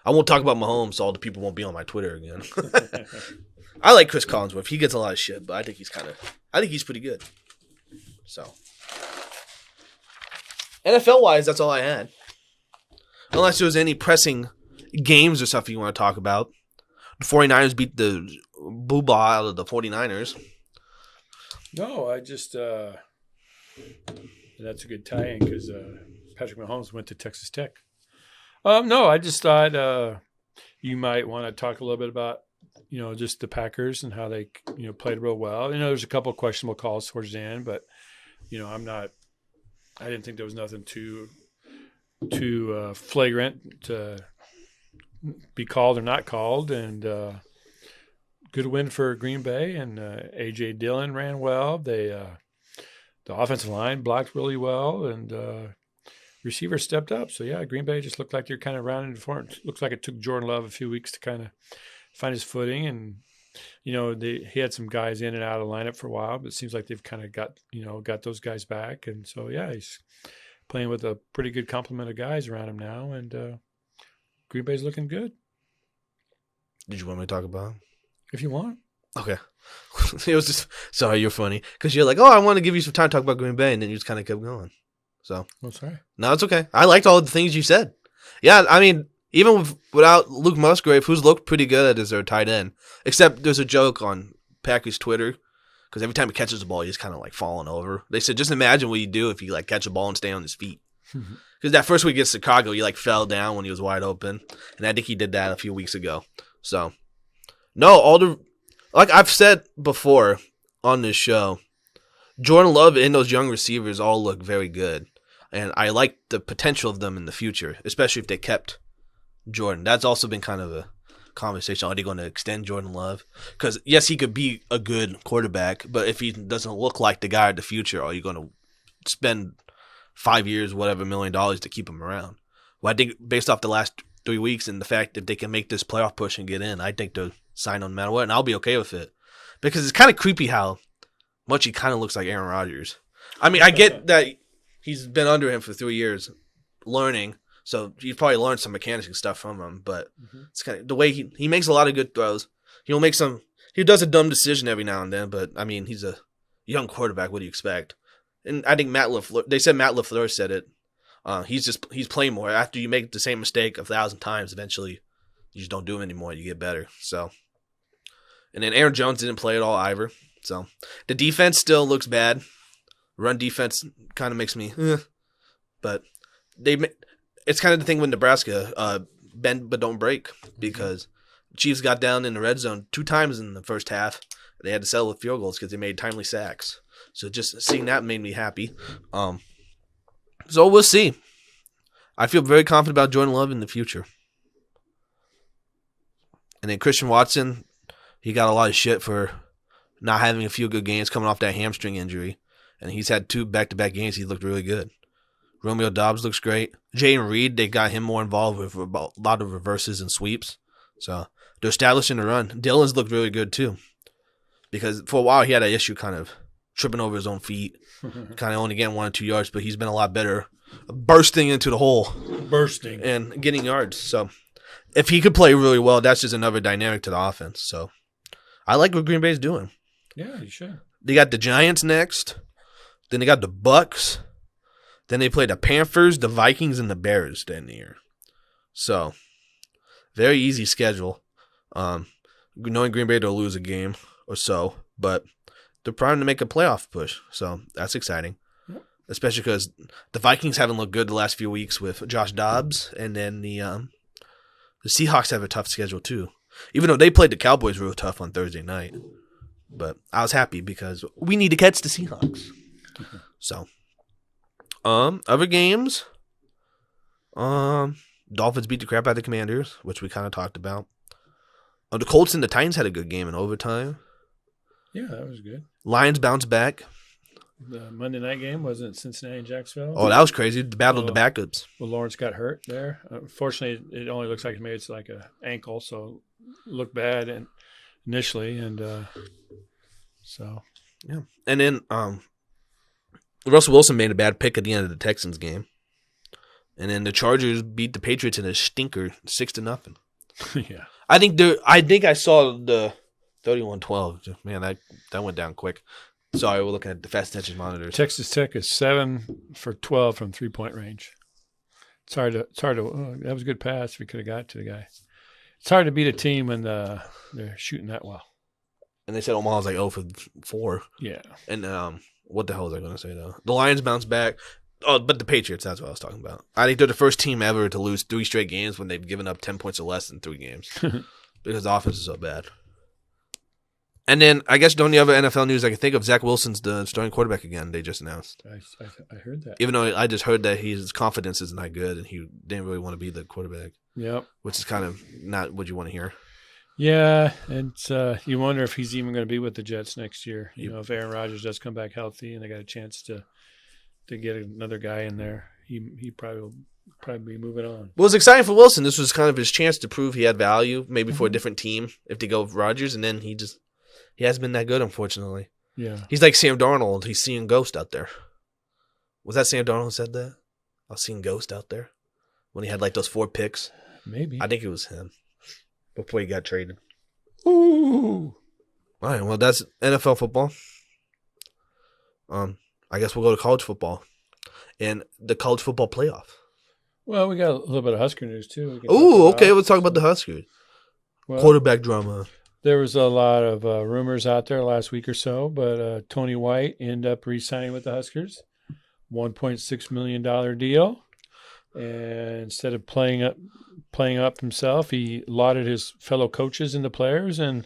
won't talk about Mahomes so all the people won't be on my Twitter again. I like Chris Collinsworth. He gets a lot of shit, but I think he's pretty good. So, NFL-wise, that's all I had. Unless there was any pressing games or stuff you want to talk about. The 49ers beat the boo-bah out of the 49ers.
No, I just that's a good tie-in because Patrick Mahomes went to Texas Tech. No, I just thought you might want to talk a little bit about, just the Packers and how they, played real well. There's a couple of questionable calls towards the end, but, I didn't think there was nothing too flagrant to be called or not called, and good win for Green Bay. And A.J. Dillon ran well. The offensive line blocked really well, and receivers stepped up. So, yeah, Green Bay just looked like they're kind of rounding the form. Looks like it took Jordan Love a few weeks to kind of find his footing. And, he had some guys in and out of the lineup for a while, but it seems like they've kind of got those guys back. And so, yeah, he's playing with a pretty good complement of guys around him now. And Green Bay's looking good.
Did you want me to talk about him?
If you want.
Okay. It was just, sorry, you're funny. Because you're like, I want to give you some time to talk about Green Bay, and then you just kind of kept going. So.
Oh, sorry.
No, it's okay. I liked all the things you said. Yeah, I mean, even without Luke Musgrave, who's looked pretty good as their tight end, except there's a joke on Packers Twitter, because every time he catches the ball, he's kind of like falling over. They said, just imagine what you do if you like catch a ball and stay on his feet. Because that first week against Chicago, he like fell down when he was wide open, and I think he did that a few weeks ago. So, no, like I've said before on this show, Jordan Love and those young receivers all look very good. And I like the potential of them in the future, especially if they kept Jordan. That's also been kind of a conversation. Are they going to extend Jordan Love? Because, yes, he could be a good quarterback, but if he doesn't look like the guy of the future, are you going to spend 5 years, whatever, $1 million to keep him around? Well, I think based off the last 3 weeks and the fact that they can make this playoff push and get in, I think they'll sign on no matter what, and I'll be okay with it. Because it's kind of creepy how much he kind of looks like Aaron Rodgers. I mean, I get that he's been under him for 3 years learning, so he's probably learned some mechanics and stuff from him, but it's kind of the way he makes a lot of good throws. He does a dumb decision every now and then, but I mean, he's a young quarterback. What do you expect? And I think they said Matt LaFleur said it. He's playing more. After you make the same mistake 1,000 times, eventually you just don't do it anymore. You get better. So, and then Aaron Jones didn't play at all either. So the defense still looks bad. Run defense kind of makes me, but it's kind of the thing with Nebraska, bend but don't break, because Chiefs got down in the red zone 2 times in the first half. They had to settle with field goals because they made timely sacks. So just seeing that made me happy. So we'll see. I feel very confident about Jordan Love in the future. And then Christian Watson, he got a lot of shit for not having a few good games coming off that hamstring injury. And he's had 2 back-to-back games. He looked really good. Romeo Doubs looks great. Jayden Reed, they got him more involved with a lot of reverses and sweeps. So they're establishing the run. Dillon's looked really good too. Because for a while he had an issue kind of tripping over his own feet. Kind of only getting 1 or 2 yards, but he's been a lot better bursting into the hole. And getting yards. So if he could play really well, that's just another dynamic to the offense. So I like what Green Bay's doing.
Yeah, you should.
They got the Giants next. Then they got the Bucks. Then they play the Panthers, the Vikings, and the Bears to end the year. So, very easy schedule. Knowing Green Bay, they'll lose a game or so, but they're primed to make a playoff push. So, that's exciting. Yep. Especially because the Vikings haven't looked good the last few weeks with Josh Dobbs, and then the Seahawks have a tough schedule too. Even though they played the Cowboys real tough on Thursday night. But I was happy because we need to catch the Seahawks. So, other games, Dolphins beat the crap out of the Commanders, which we kind of talked about. The Colts and the Titans had a good game in overtime.
Yeah, that was good.
Lions bounced back.
The Monday night game, wasn't it Cincinnati and Jacksonville?
Oh, that was crazy. The battle of the backups.
Well, Lawrence got hurt there. Unfortunately, it only looks like maybe it's like an ankle, so it looked bad initially, and so.
Yeah. And then Russell Wilson made a bad pick at the end of the Texans game. And then the Chargers beat the Patriots in a stinker 6-0.
Yeah.
I think I saw the 31-12. Man, that went down quick. Sorry, we're looking at the fast attention monitors.
Texas Tech is 7 for 12 from 3-point range. It's hard to that was a good pass if we could have got to the guy. It's hard to beat a team when they're shooting that well.
And they said Omaha's like 0 for 4.
Yeah.
And what the hell was I going to say, though? The Lions bounced back. Oh, but the Patriots, that's what I was talking about. I think they're the first team ever to lose 3 straight games when they've given up 10 points or less in 3 games. Because the offense is so bad. And then, I guess the only other NFL news I can think of, Zach Wilson's the starting quarterback again, they just announced.
I heard that.
Even though I just heard that his confidence isn't that good and he didn't really want to be the quarterback.
Yep.
which is kind of not what you want to hear.
Yeah, and you wonder if he's even going to be with the Jets next year. If Aaron Rodgers does come back healthy and they got a chance to get another guy in there, he probably will be moving on.
Well, it was exciting for Wilson. This was kind of his chance to prove he had value, maybe for a different team if they go with Rodgers, and then he hasn't been that good, unfortunately.
Yeah.
He's like Sam Darnold. He's seeing ghost out there. Was that Sam Darnold who said that? I was seeing ghost out there when he had like those 4 picks.
Maybe.
I think it was him before he got traded.
Ooh.
All right, well, that's NFL football. I guess we'll go to college football and the college football playoff.
Well, we got a little bit of Husker news, too.
Oh, okay. Let's talk about the Huskers.
Well,
Quarterback drama.
There was a lot of rumors out there last week or so, but Tony White ended up re-signing with the Huskers, $1.6 million deal. And instead of playing up himself, he lauded his fellow coaches and the players, and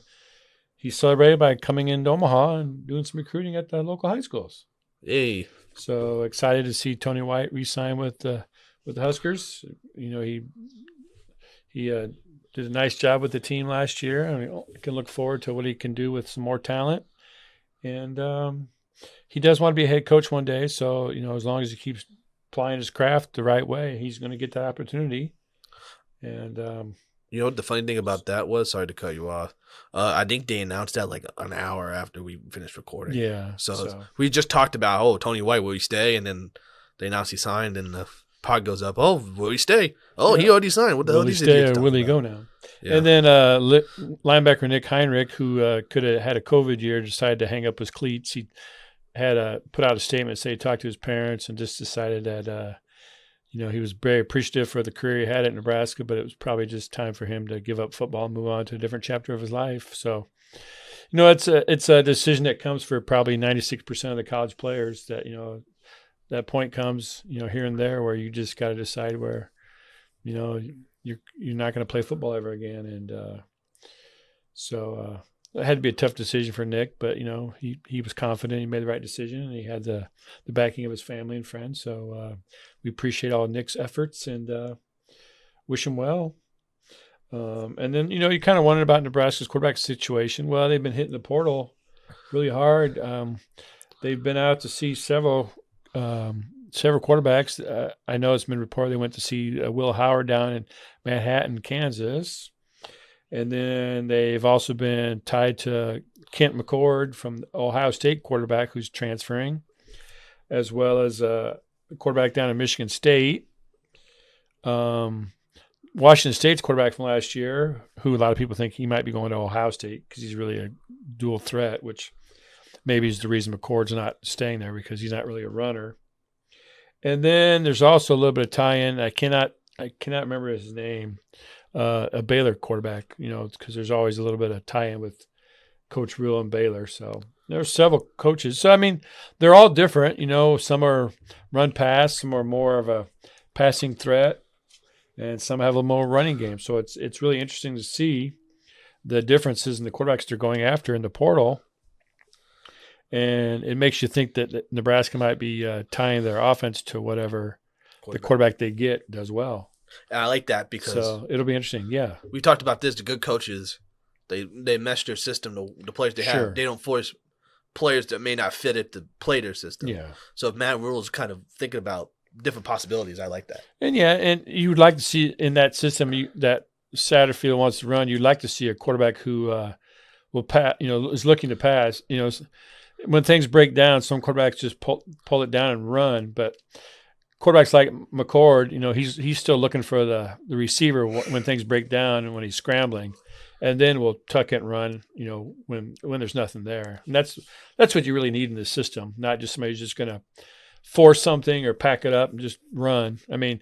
he celebrated by coming into Omaha and doing some recruiting at the local high schools.
Hey.
So excited to see Tony White re-sign with the Huskers. He did a nice job with the team last year. I mean, can look forward to what he can do with some more talent. And he does want to be a head coach one day. So, as long as he keeps applying his craft the right way, he's going to get that opportunity. And
you know what the funny thing about that was? Sorry to cut you off. I think they announced that like an hour after we finished recording.
Yeah.
So we just talked about, Tony White, will he stay? And then they announced he signed, and the pod goes up. Oh, will he stay? Oh, he already signed. What the hell
will
did
he stay or will he go now?
Yeah.
And then linebacker Nick Heinrich, who could have had a COVID year, decided to hang up his cleats. He had put out a statement, say he talked to his parents and just decided that he was very appreciative for the career he had at Nebraska, but it was probably just time for him to give up football and move on to a different chapter of his life. So, it's a decision that comes for probably 96% of the college players that, that point comes, here and there where you just got to decide where, you're not going to play football ever again. And so it had to be a tough decision for Nick, but, he was confident he made the right decision, and he had the backing of his family and friends. So we appreciate all Nick's efforts and wish him well. And then, you kind of wondered about Nebraska's quarterback situation. Well, they've been hitting the portal really hard. They've been out to see several quarterbacks. I know it's been reported they went to see Will Howard down in Manhattan, Kansas. And then they've also been tied to Kent McCord from the Ohio State quarterback who's transferring, as well as a quarterback down in Michigan State. Washington State's quarterback from last year, who a lot of people think he might be going to Ohio State because he's really a dual threat, which maybe is the reason McCord's not staying there because he's not really a runner. And then there's also a little bit of tie-in. I cannot remember his name. A Baylor quarterback, because there's always a little bit of tie-in with Coach Rule and Baylor. So there's several coaches. So, I mean, they're all different. Some are run pass, some are more of a passing threat, and some have a more running game. So it's really interesting to see the differences in the quarterbacks they're going after in the portal. And it makes you think that Nebraska might be tying their offense to whatever the quarterback they get does well.
And I like that because
it'll be interesting. Yeah,
we talked about this. The good coaches, they mesh their system to the players they have.
Sure.
They don't force players that may not fit it to play their system.
Yeah.
So if Matt Rule's kind of thinking about different possibilities, I like that.
And and you would like to see in that system that Satterfield wants to run. You'd like to see a quarterback who will pass. Is looking to pass. When things break down, some quarterbacks just pull it down and run, but quarterbacks like McCord, he's still looking for the receiver when things break down and when he's scrambling, and then we'll tuck it and run, when there's nothing there. And that's what you really need in this system, not just somebody who's just going to force something or pack it up and just run. I mean,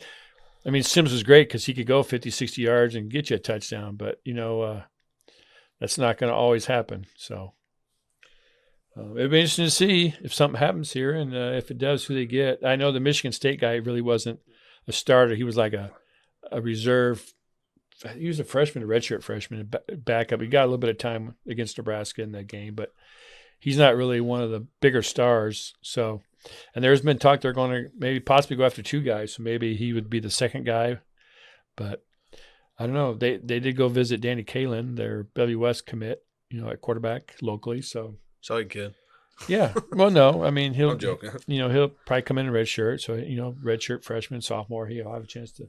Sims was great because he could go 50, 60 yards and get you a touchdown, but, that's not going to always happen. So it'd be interesting to see if something happens here, and if it does, who they get. I know the Michigan State guy really wasn't a starter. He was like a reserve. He was a freshman, a redshirt freshman, backup. He got a little bit of time against Nebraska in that game, but he's not really one of the bigger stars. So, and there's been talk they're going to maybe possibly go after 2 guys, so maybe he would be the second guy. But I don't know. They did go visit Danny Kalin, their Bellevue West commit, at quarterback locally. So
Sorry, kid.
yeah. Well, no, I mean
I'm joking.
He'll probably come in red shirt. So red shirt freshman, sophomore, he'll have a chance to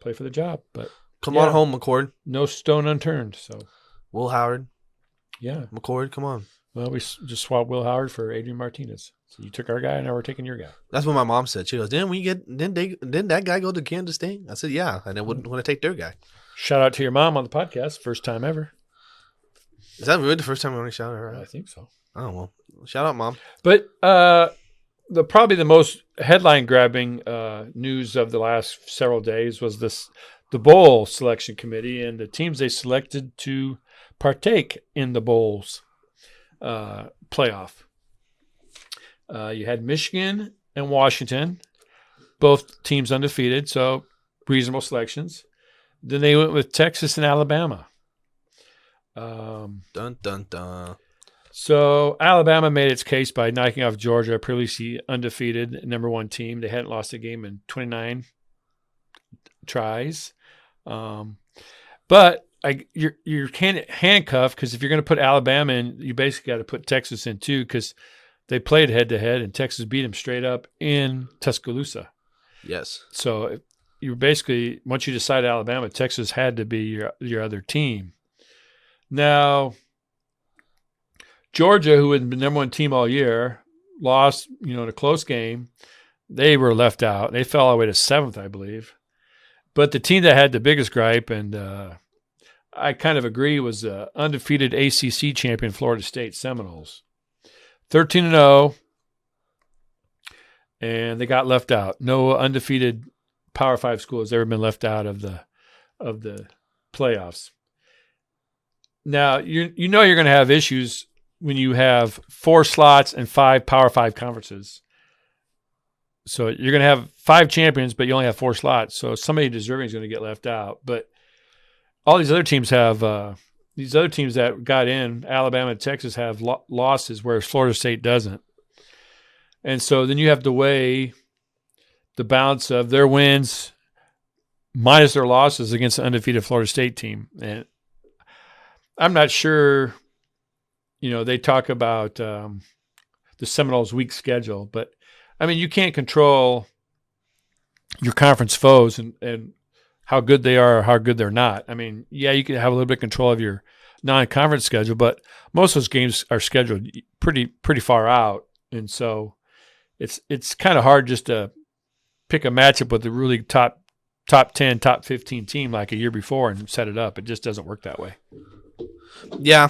play for the job. But
Come on home, McCord.
no stone unturned. So
Will Howard.
Yeah.
McCord, come on.
Well, we just swapped Will Howard for Adrian Martinez. So you took our guy, and now we're taking your guy.
That's what my mom said. She goes, didn't that guy go to Kansas State? I said, yeah, and they wouldn't want to take their guy.
Shout out to your mom on the podcast. First time ever.
Is that really the first time we only shouted her out?
I think so.
Oh, well. Shout out, Mom.
But probably the most headline-grabbing news of the last several days was the bowl selection committee and the teams they selected to partake in the bowls playoff. You had Michigan and Washington, both teams undefeated, so reasonable selections. Then they went with Texas and Alabama.
Dun, dun, dun.
So Alabama made its case by knocking off Georgia, previously undefeated #1 team. They hadn't lost a game in 29 tries. But you're handcuffed because if you're going to put Alabama in, you basically got to put Texas in too because they played head-to-head and Texas beat them straight up in Tuscaloosa.
Yes.
So you basically, once you decide Alabama, Texas had to be your other team. Now, Georgia, who had been #1 team all year, lost, in a close game. They were left out. They fell all the way to 7th, I believe. But the team that had the biggest gripe, and I kind of agree, was undefeated ACC champion Florida State Seminoles. 13-0, and they got left out. No undefeated Power 5 school has ever been left out of the playoffs. Now, you're going to have issues when you have 4 slots and 5 Power 5 conferences. So you're going to have 5 champions, but you only have 4 slots. So somebody deserving is going to get left out. But all these other teams have these other teams that got in, Alabama and Texas, have losses, whereas Florida State doesn't. And so then you have to weigh the balance of their wins minus their losses against the undefeated Florida State team. And I'm not sure, they talk about the Seminoles' weak schedule, but I mean, you can't control your conference foes and how good they are or how good they're not. I mean, yeah, you can have a little bit of control of your non-conference schedule, but most of those games are scheduled pretty far out. And so it's kind of hard just to pick a matchup with a really top 10, top 15 team like a year before and set it up. It just doesn't work that way.
Yeah.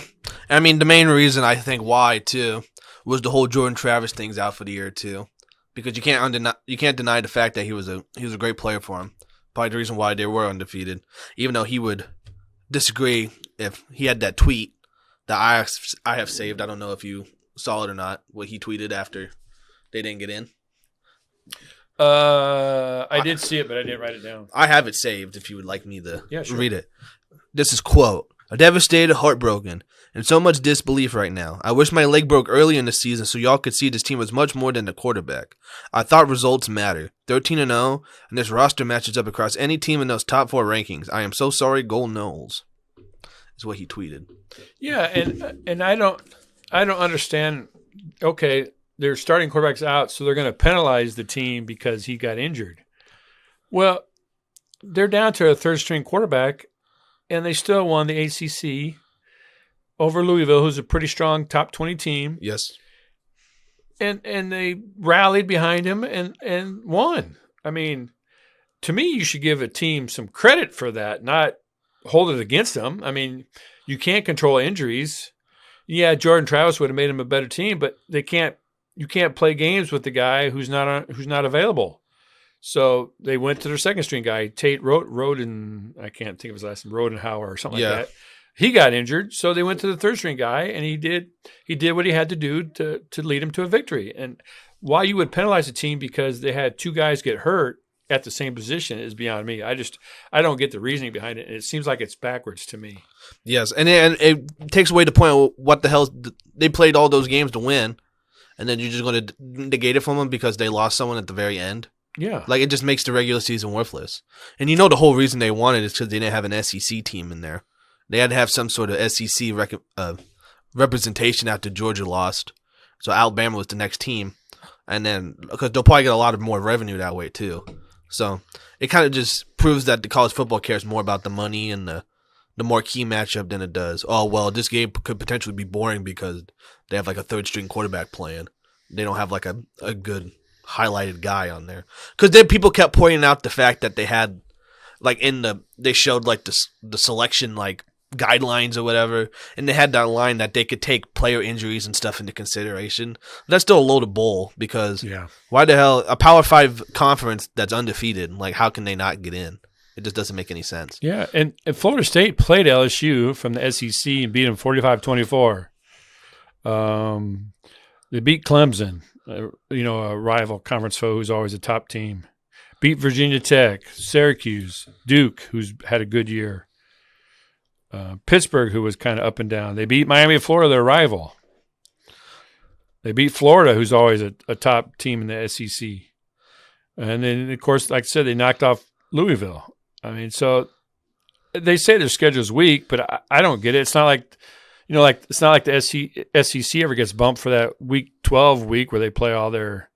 I mean, the main reason I think why, too, was the whole Jordan Travis thing's out for the year, too. Because you can't deny the fact that he was a great player for him. Probably the reason why they were undefeated. Even though he would disagree if he had that tweet that I have saved. I don't know if you saw it or not, what he tweeted after they didn't get in.
I did see it, but I didn't write it down.
I have it saved if you would like me to read it. This is quote, "I'm devastated, heartbroken, and so much disbelief right now. I wish my leg broke early in the season so y'all could see this team was much more than the quarterback. I thought results matter. 13-0, and this roster matches up across any team in those top 4 rankings. I am so sorry, Go Noles," is what he tweeted.
Yeah, and I don't understand. Okay, their starting quarterback's out, so they're going to penalize the team because he got injured. Well, they're down to a third-string quarterback, and they still won the ACC over Louisville, who's a pretty strong top 20 team.
Yes.
And they rallied behind him and won. I mean, to me, you should give a team some credit for that, not hold it against them. I mean, you can't control injuries. Yeah, Jordan Travis would have made him a better team, but you can't play games with the guy who's not available. So they went to their second string guy, Tate Roden. I can't think of his last name, Rodenhauer or something like that. He got injured, so they went to the third string guy, and he did what he had to do to lead him to a victory. And why you would penalize a team because they had 2 guys get hurt at the same position is beyond me. I don't get the reasoning behind it, and it seems like it's backwards to me.
Yes, and it takes away the point of what the hell they played all those games to win, and then you're just going to negate it from them because they lost someone at the very end.
Yeah.
Like, it just makes the regular season worthless. And you know the whole reason they wanted it is because they didn't have an SEC team in there. They had to have some sort of SEC representation after Georgia lost. So Alabama was the next team. And then, because they'll probably get a lot of more revenue that way, too. So it kind of just proves that the college football cares more about the money and the marquee matchup than it does. Oh, well, this game could potentially be boring because they have like a third-string quarterback playing. They don't have like a good highlighted guy on there. Because then people kept pointing out the fact that they had, like, they showed like the selection, like, guidelines or whatever, and they had that line that they could take player injuries and stuff into consideration. That's still a load of bull because why the hell a Power 5 conference that's undefeated, like, how can they not get in? It just doesn't make any sense.
Yeah, and Florida State played LSU from the SEC and beat them 45-24. They beat Clemson, a rival conference foe who's always a top team. Beat Virginia Tech, Syracuse, Duke, who's had a good year. Pittsburgh, who was kind of up and down. They beat Miami of Florida, their rival. They beat Florida, who's always a top team in the SEC. And then, of course, like I said, they knocked off Louisville. I mean, so they say their schedule's weak, but I don't get it. It's not like, it's not like the SEC ever gets bumped for that week 12 week where they play all their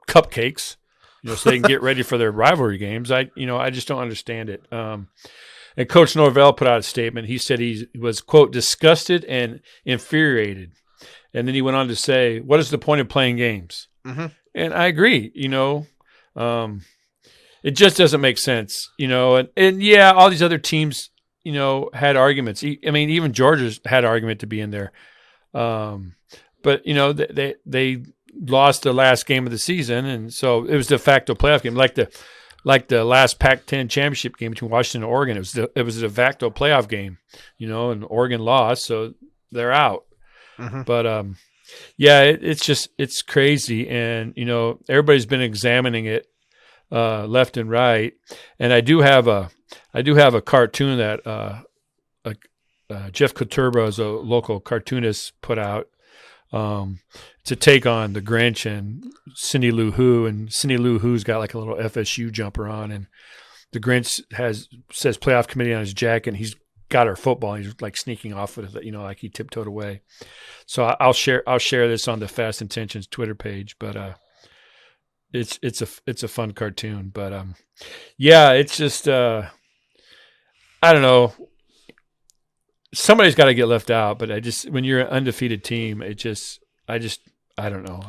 cupcakes, so they can get ready for their rivalry games. I just don't understand it. And Coach Norvell put out a statement. He said he was, quote, disgusted and infuriated. And then he went on to say, what is the point of playing games? Mm-hmm. And I agree, it just doesn't make sense, and yeah, all these other teams, had arguments. I mean, even Georgia's had an argument to be in there. But, they lost the last game of the season. And so it was de facto playoff game. Like the last Pac-10 championship game between Washington and Oregon, it was a de facto playoff game, and Oregon lost, so they're out. Mm-hmm. But it's crazy, and everybody's been examining it left and right. And I do have a cartoon that Jeff Coturbo, is a local cartoonist, put out. To take on the Grinch and Cindy Lou Who, and Cindy Lou Who's got like a little FSU jumper on, and the Grinch says playoff committee on his jacket, and he's got her football, and he's like sneaking off with it, like he tiptoed away. So I'll share this on the Fast Intentions Twitter page, but it's a fun cartoon, but it's just I don't know. Somebody's got to get left out, but when you're an undefeated team, I don't know.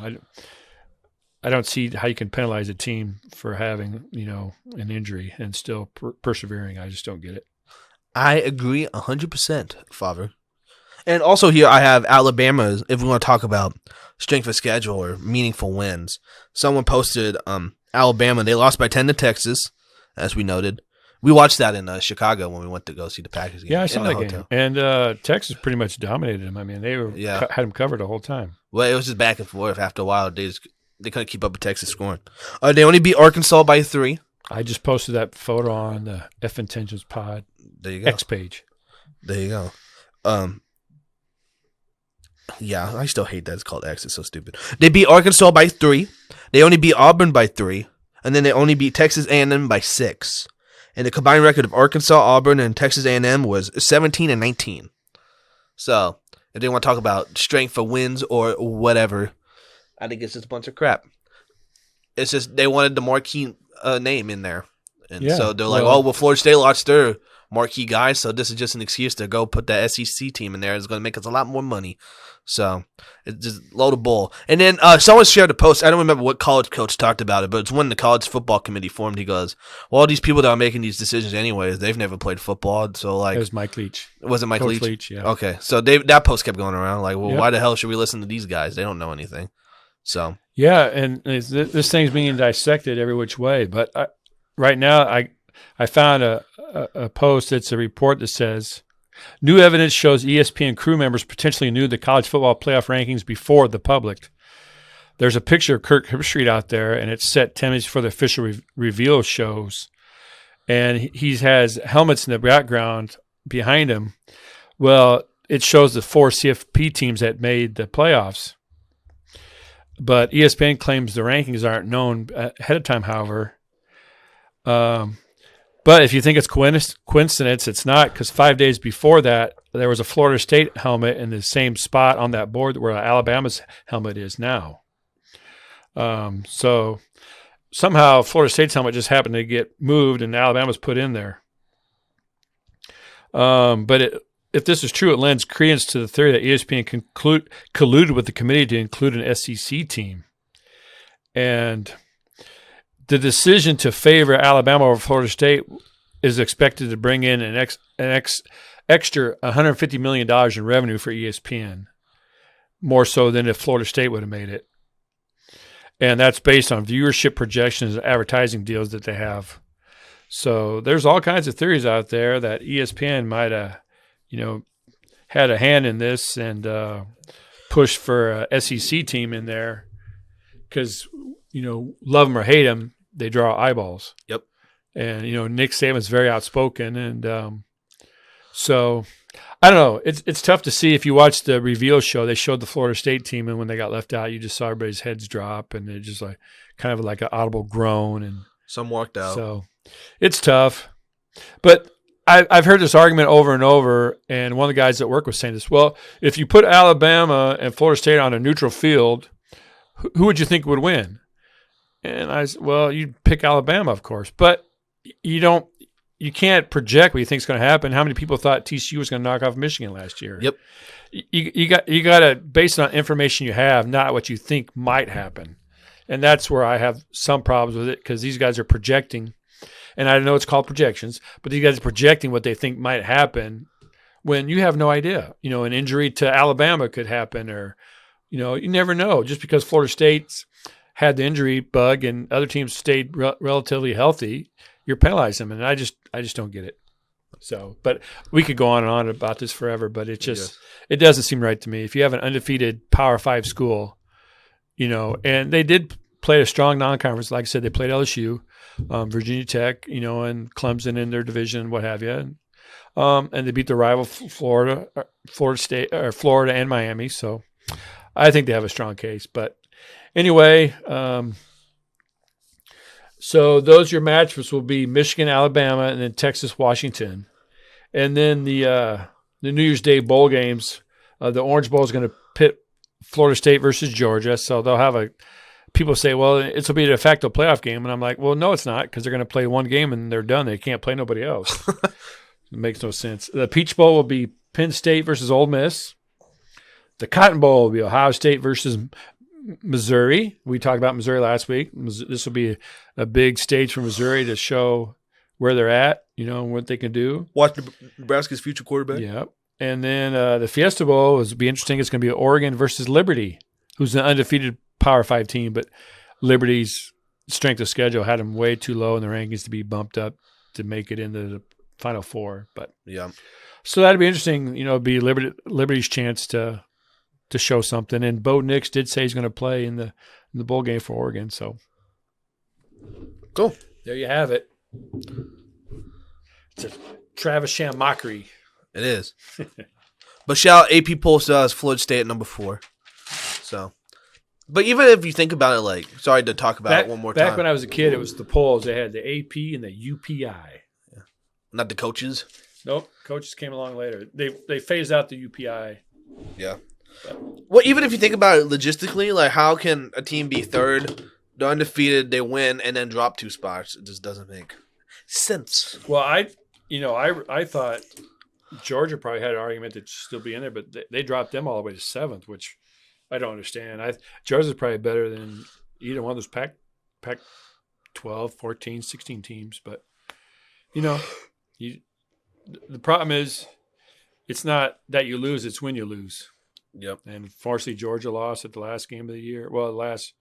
I don't see how you can penalize a team for having, an injury and still persevering. I just don't get it.
I agree 100%, Father. And also here I have Alabama, if we want to talk about strength of schedule or meaningful wins. Someone posted Alabama, they lost by 10 to Texas, as we noted. We watched that in Chicago when we went to go see the Packers game.
Yeah, I saw that game. And Texas pretty much dominated them. I mean, they had them covered the whole time.
Well, it was just back and forth. After a while, they couldn't keep up with Texas scoring. They only beat Arkansas by 3.
I just posted that photo on the fintentionspod X page.
There you go. Yeah, I still hate that it's called X. It's so stupid. They beat Arkansas by 3. They only beat Auburn by 3. And then they only beat Texas A&M by 6. And the combined record of Arkansas, Auburn, and Texas A&M was 17-19. So, if they want to talk about strength for wins or whatever, I think it's just a bunch of crap. It's just they wanted the marquee name in there. And so they're like, Florida State lost their marquee guy, so this is just an excuse to go put the SEC team in there. It's going to make us a lot more money. So it's just a load of bull. And then someone shared a post. I don't remember what college coach talked about it, but it's when the college football committee formed. He goes, well, all these people that are making these decisions anyways, they've never played football. So like,
it was Mike Leach.
Was it Mike
Coach
Leach?
Yeah.
Okay. So that post kept going around like, well, why the hell should we listen to these guys? They don't know anything. So. Yeah.
And this thing's being dissected every which way. But right now I found a post. It's a report that says, new evidence shows ESPN crew members potentially knew the college football playoff rankings before the public. There's a picture of Kirk Herbstreit out there, and it's set 10 minutes before the official reveal shows. And he has helmets in the background behind him. Well, it shows the 4 CFP teams that made the playoffs. But ESPN claims the rankings aren't known ahead of time, however. But if you think it's coincidence, it's not, because 5 days before that, there was a Florida State helmet in the same spot on that board where Alabama's helmet is now. So somehow Florida State's helmet just happened to get moved and Alabama's put in there. But if this is true, it lends credence to the theory that ESPN colluded with the committee to include an SEC team. And the decision to favor Alabama over Florida State is expected to bring in an extra $150 million in revenue for ESPN, more so than if Florida State would have made it. And that's based on viewership projections and advertising deals that they have. So there's all kinds of theories out there that ESPN might have, had a hand in this and pushed for a SEC team in there because, love them or hate them, they draw eyeballs.
Yep.
And, Nick Saban's very outspoken. And so I don't know. It's tough to see. If you watch the reveal show, they showed the Florida State team, and when they got left out, you just saw everybody's heads drop, and it just like kind of like an audible groan. And
some walked out.
So it's tough. But I've heard this argument over and over, and one of the guys at work was saying this. Well, if you put Alabama and Florida State on a neutral field, who would you think would win? And I said, well, you'd pick Alabama, of course, but you can't project what you think is going to happen. How many people thought TCU was going to knock off Michigan last year?
Yep.
You got to base it on information you have, not what you think might happen. And that's where I have some problems with it, because these guys are projecting, and I know it's called projections, but these guys are projecting what they think might happen when you have no idea. An injury to Alabama could happen, or you never know. Just because Florida State's had the injury bug and other teams stayed relatively healthy, you're penalizing them, and I just don't get it. So, but we could go on and on about this forever, but it doesn't seem right to me. If you have an undefeated Power 5 school, and they did play a strong non-conference. Like I said, they played LSU, Virginia Tech, and Clemson in their division, what have you, and they beat the rival Florida State, or Florida and Miami. So, I think they have a strong case, but. Anyway, so those your matchups will be Michigan, Alabama, and then Texas, Washington. And then the New Year's Day bowl games, the Orange Bowl is going to pit Florida State versus Georgia. So they'll have people say, well, this will be a de facto playoff game. And I'm like, well, no, it's not, because they're going to play one game and they're done. They can't play nobody else. It makes no sense. The Peach Bowl will be Penn State versus Ole Miss. The Cotton Bowl will be Ohio State versus Missouri. We talked about Missouri last week. This will be a big stage for Missouri to show where they're at, what they can do.
Watch Nebraska's future quarterback.
Yep. And then the Fiesta Bowl will be interesting. It's going to be Oregon versus Liberty, who's an undefeated Power 5 team, but Liberty's strength of schedule had them way too low in the rankings to be bumped up to make it into the Final Four. But
yeah,
so that'd be interesting. It'd be Liberty's chance to show something. And Bo Nix did say he's going to play in the bowl game for Oregon. So
cool.
There you have it. It's a Travis Sham mockery.
It is. But shout out, AP poll still has Florida State at number 4. So, but even if you think about it, sorry to talk about it one more time.
Back when I was a kid, it was the polls. They had the AP and the UPI.
Yeah. Not the coaches.
Nope. Coaches came along later. They phased out the UPI.
Yeah. Well, even if you think about it logistically, how can a team be third, they're undefeated, they win, and then drop 2 spots? It just doesn't make sense.
Well, I thought Georgia probably had an argument that should still be in there, but they dropped them all the way to 7th, which I don't understand. Georgia's probably better than either one of those Pac 12, 14, 16 teams, but the problem is it's not that you lose, it's when you lose.
Yep.
And unfortunately, Georgia lost at the last game of the year. Well, the last,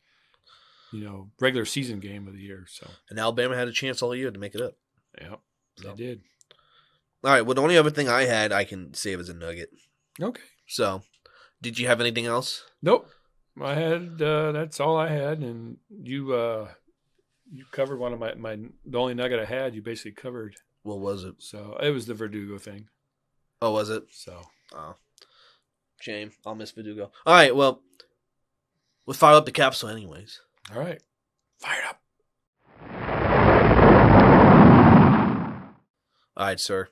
regular season game of the year. So.
And Alabama had a chance all year to make it up.
Yep, they did.
All right. Well, the only other thing I had I can save as a nugget. Okay. So, did you have anything else?
Nope. I had that's all I had, and you covered one of the only nugget I had. You basically covered.
What was it?
So it was the Verdugo thing.
Oh, was it?
So.
Oh. Shame. I'll miss Verdugo. All right, well, we'll fire up the capsule anyways.
All right. Fire it up.
All right, sir.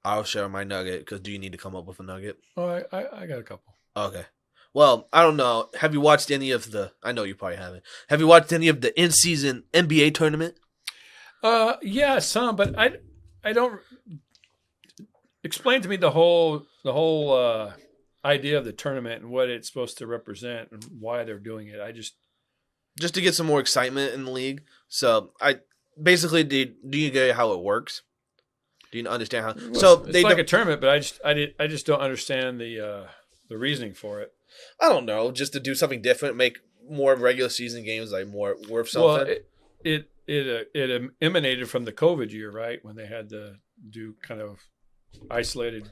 I'll share my nugget because do you need to come up with a nugget?
Oh, I got a couple.
Okay. Well, I don't know. Have you watched any of the? I know you probably haven't. Have you watched any of the in-season NBA tournament?
Yeah, some, but I don't. Explain to me the whole idea of the tournament and what it's supposed to represent and why they're doing it.
Just to get some more excitement in the league. So I basically do you get how it works? Do you understand how?
Well,
So
it's like a tournament, but I just don't understand the reasoning for it.
I don't know, just to do something different, make more regular season games like more worth something.
Well, it emanated from the COVID year, right? When they had to do kind of isolated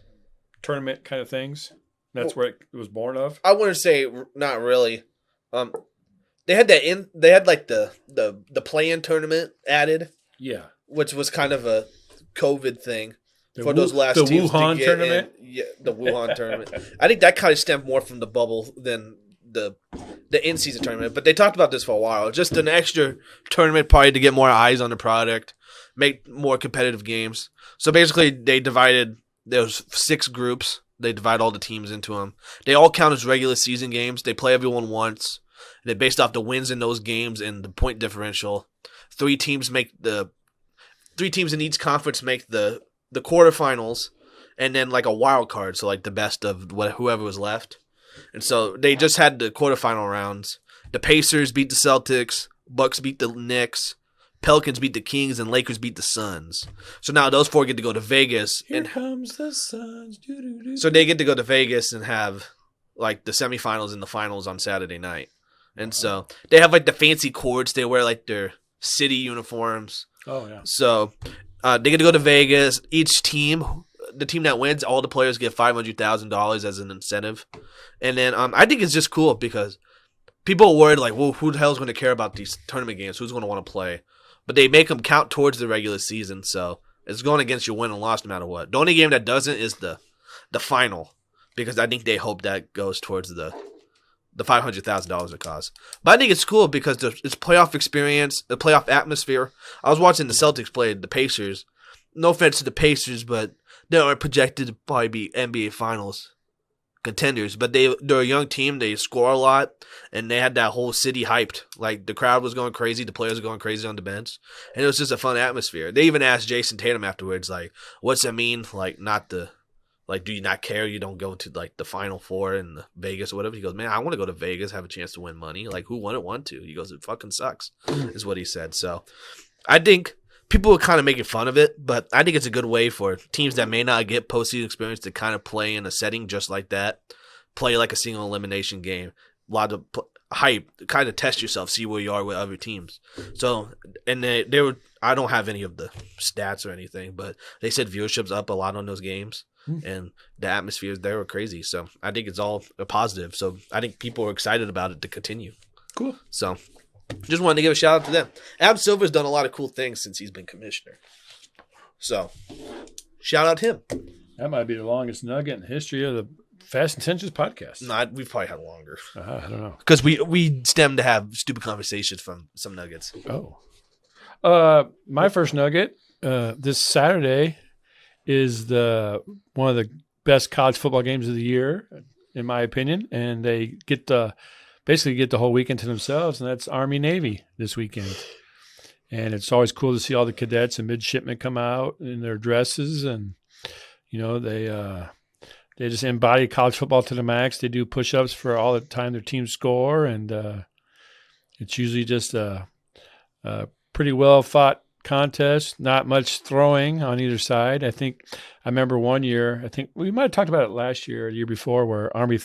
tournament kind of things. That's where it was born of.
I wouldn't say not really. They had They had like the play-in tournament added.
Yeah,
which was kind of a COVID thing
the
for those last teams
Wuhan
to get
tournament.
Yeah, the Wuhan tournament. I think that kind of stemmed more from the bubble than the in-season tournament. But they talked about this for a while. Just an extra tournament probably to get more eyes on the product, make more competitive games. So basically, they divided. There's 6 groups. They divide all the teams into them. They all count as regular season games. They play everyone once. They're based off the wins in those games and the point differential. 3 teams in each conference make the quarterfinals, and then like a wild card, so like the best of whoever was left. And so they just had the quarterfinal rounds. The Pacers beat the Celtics, Bucks beat the Knicks, Pelicans beat the Kings, and Lakers beat the Suns. So now those 4 get to go to Vegas.
Here comes the Suns.
So they get to go to Vegas and have like the semifinals and the finals on Saturday night. And so they have like the fancy courts. They wear like their city uniforms.
Oh, yeah.
So they get to go to Vegas. Each team, the team that wins, all the players get $500,000 as an incentive. And then I think it's just cool because people are worried like, well, who the hell is going to care about these tournament games? Who's going to want to play? But they make them count towards the regular season. So it's going against your win and loss no matter what. The only game that doesn't is the final because I think they hope that goes towards the $500,000 it costs. But I think it's cool because it's playoff experience, the playoff atmosphere. I was watching the Celtics play the Pacers. No offense to the Pacers, but they are projected to probably be NBA Finals contenders. But they're a young team. They score a lot, and they had that whole city hyped. Like, the crowd was going crazy. The players were going crazy on the bench. And it was just a fun atmosphere. They even asked Jason Tatum afterwards, like, what's that mean? Like, do you not care? You don't go to like the Final Four in Vegas or whatever. He goes, man, I want to go to Vegas, have a chance to win money. Like, who wouldn't want to? He goes, it fucking sucks, is what he said. So I think people are kind of making fun of it, but I think it's a good way for teams that may not get postseason experience to kind of play in a setting just like that, play like a single elimination game. A lot of hype, kind of test yourself, see where you are with other teams. So, and they were, I don't have any of the stats or anything, but they said viewership's up a lot on those games. And the atmospheres there were crazy. So I think it's all a positive. So I think people are excited about it to continue.
Cool.
So just wanted to give a shout out to them. Ab Silver's done a lot of cool things since he's been commissioner. So shout out him.
That might be the longest nugget in the history of the Fast Intentions podcast.
No, we've probably had longer.
I don't know.
Because we stem to have stupid conversations from some nuggets.
Oh. My first nugget this Saturday is one of the best college football games of the year, in my opinion, and they basically get the whole weekend to themselves, and that's Army-Navy this weekend. And it's always cool to see all the cadets and midshipmen come out in their dresses, and they just embody college football to the max. They do push-ups for all the time their teams score, and it's usually just a pretty well-fought contest, not much throwing on either side. I remember one year, I think we might have talked about it last year, or the year before, where Army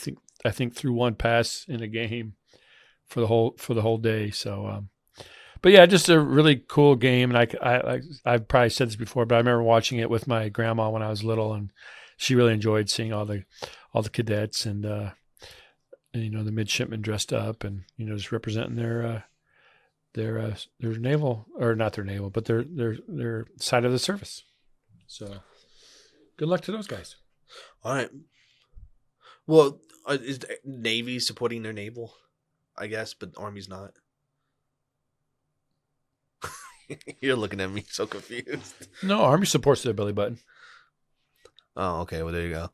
I think threw one pass in a game for the whole day. So, but yeah, just a really cool game. And I've probably said this before, but I remember watching it with my grandma when I was little, and she really enjoyed seeing all the cadets and the midshipmen dressed up and just representing their naval, or not their naval, but their side of the service. So good luck to those guys.
All right. Well, is the Navy supporting their naval, I guess, but Army's not? You're looking at me so confused.
No, Army supports their belly button.
Oh, okay. Well, there you go.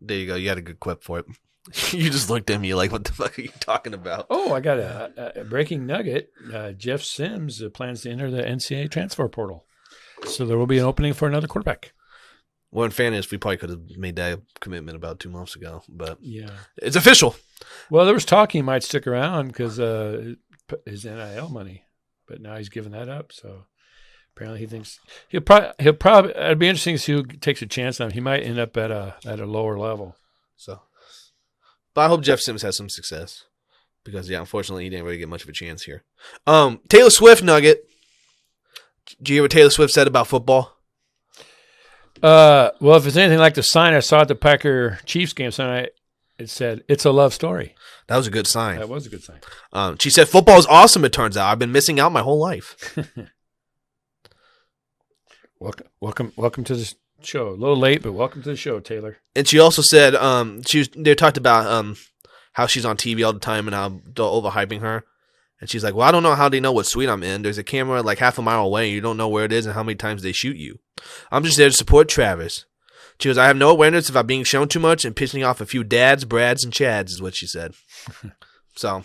There you go. You had a good quip for it. You just looked at me like, what the fuck are you talking about?
Oh, I got a breaking nugget. Jeff Sims plans to enter the NCAA transfer portal. So there will be an opening for another quarterback.
Well, in fairness, we probably could have made that commitment about 2 months ago, but
yeah,
it's official.
Well, there was talk he might stick around because his NIL money, but now he's giving that up. So apparently he thinks he'll probably. It'd be interesting to see who takes a chance on him. He might end up at a lower level.
So, but I hope Jeff Sims has some success because unfortunately he didn't really get much of a chance here. Taylor Swift nugget. Did you hear what Taylor Swift said about football?
Well, if it's anything like the sign I saw at the Packer Chiefs game Sunday, it said, "It's a love story."
That was a good sign.
That was a good sign.
She said, "Football is awesome, it turns out. I've been missing out my whole life."
Welcome to the show. A little late, but welcome to the show, Taylor.
And she also said, they talked about how she's on TV all the time and how they're overhyping her. And she's like, well, I don't know how they know what suite I'm in. There's a camera like half a mile away. And you don't know where it is and how many times they shoot you. I'm just there to support Travis. She goes, I have no awareness if I'm being shown too much and pissing off a few dads, Brads, and Chads is what she said. So,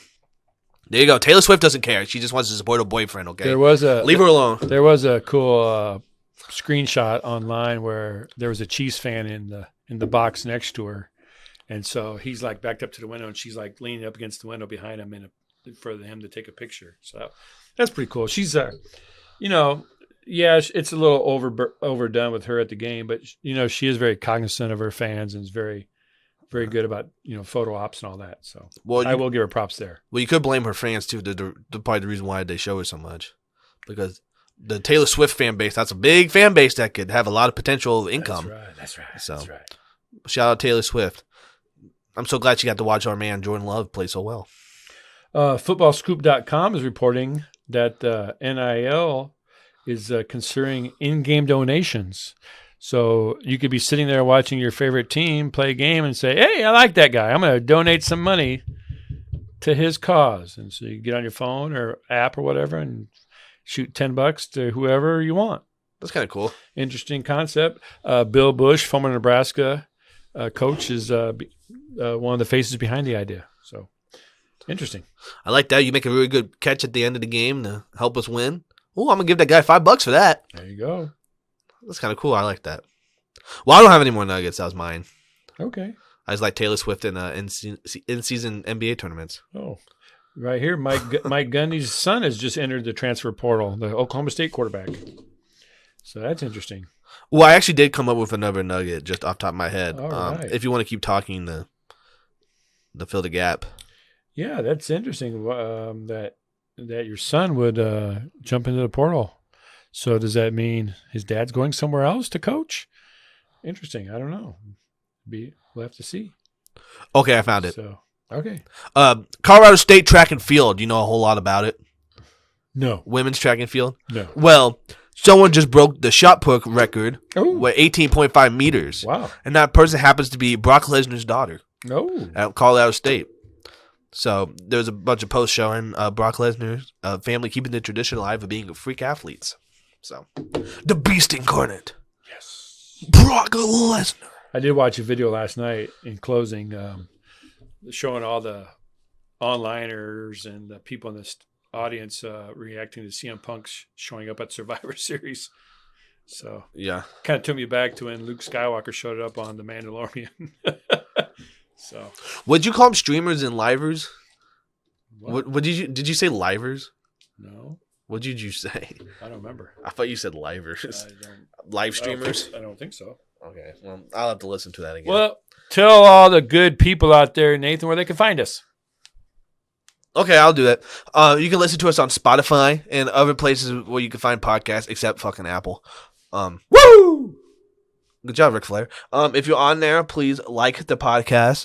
there you go. Taylor Swift doesn't care. She just wants to support her boyfriend, okay? Leave her alone.
There was a cool screenshot online where there was a Chiefs fan in the box next to her. And so he's like backed up to the window and she's like leaning up against the window behind him for him to take a picture. So that's pretty cool. She's, it's a little overdone with her at the game, but she is very cognizant of her fans and is very, very good about, photo ops and all that. So I will give her props there. Well,
you could blame her fans too. They're probably the reason why they show her so much because the Taylor Swift fan base, that's a big fan base that could have a lot of potential income.
That's right.
So
that's right.
Shout out Taylor Swift. I'm so glad she got to watch our man Jordan Love play so well.
Footballscoop.com is reporting that NIL is considering in-game donations. So you could be sitting there watching your favorite team play a game and say, hey, I like that guy. I'm going to donate some money to his cause. And so you get on your phone or app or whatever and shoot $10 to whoever you want.
That's kind of cool.
Interesting concept. Bill Bush, former Nebraska coach, is one of the faces behind the idea. So interesting.
I like that. You make a really good catch at the end of the game to help us win. Oh, I'm going to give that guy $5 for that.
There you go.
That's kind of cool. I like that. Well, I don't have any more nuggets. That was mine.
Okay.
I just like Taylor Swift in in-season NBA tournaments.
Oh, right here. Mike Gundy's son has just entered the transfer portal, the Oklahoma State quarterback. So that's interesting.
Well, I actually did come up with another nugget just off the top of my head.
All right.
If you want to keep talking to fill the gap.
Yeah, that's interesting that your son would jump into the portal. So does that mean his dad's going somewhere else to coach? Interesting. I don't know. We'll have to see.
Okay, I found it.
So, okay.
Colorado State track and field. Do you know a whole lot about it?
No.
Women's track and field?
No.
Well, someone just broke the shot put record
with
18.5 meters.
Wow.
And that person happens to be Brock Lesnar's daughter.
Oh.
At Colorado State. So there's a bunch of posts showing Brock Lesnar's family keeping the tradition alive of being freak athletes. So the beast incarnate.
Yes.
Brock Lesnar.
I did watch a video last night in closing showing all the onliners and the people in this audience reacting to CM Punk showing up at Survivor Series. So
yeah,
kind of took me back to when Luke Skywalker showed up on The Mandalorian. So
would you call them streamers and livers?
What
Did you say livers?
No.
What did you say?
I don't remember.
I thought you said livers. Live streamers?
I don't think so.
Okay. Well, I'll have to listen to that again.
Well, tell all the good people out there, Nathan, where they can find us.
Okay, I'll do that. You can listen to us on Spotify and other places where you can find podcasts, except fucking Apple.
Woo!
Good job, Ric Flair. If you're on there, please like the podcast.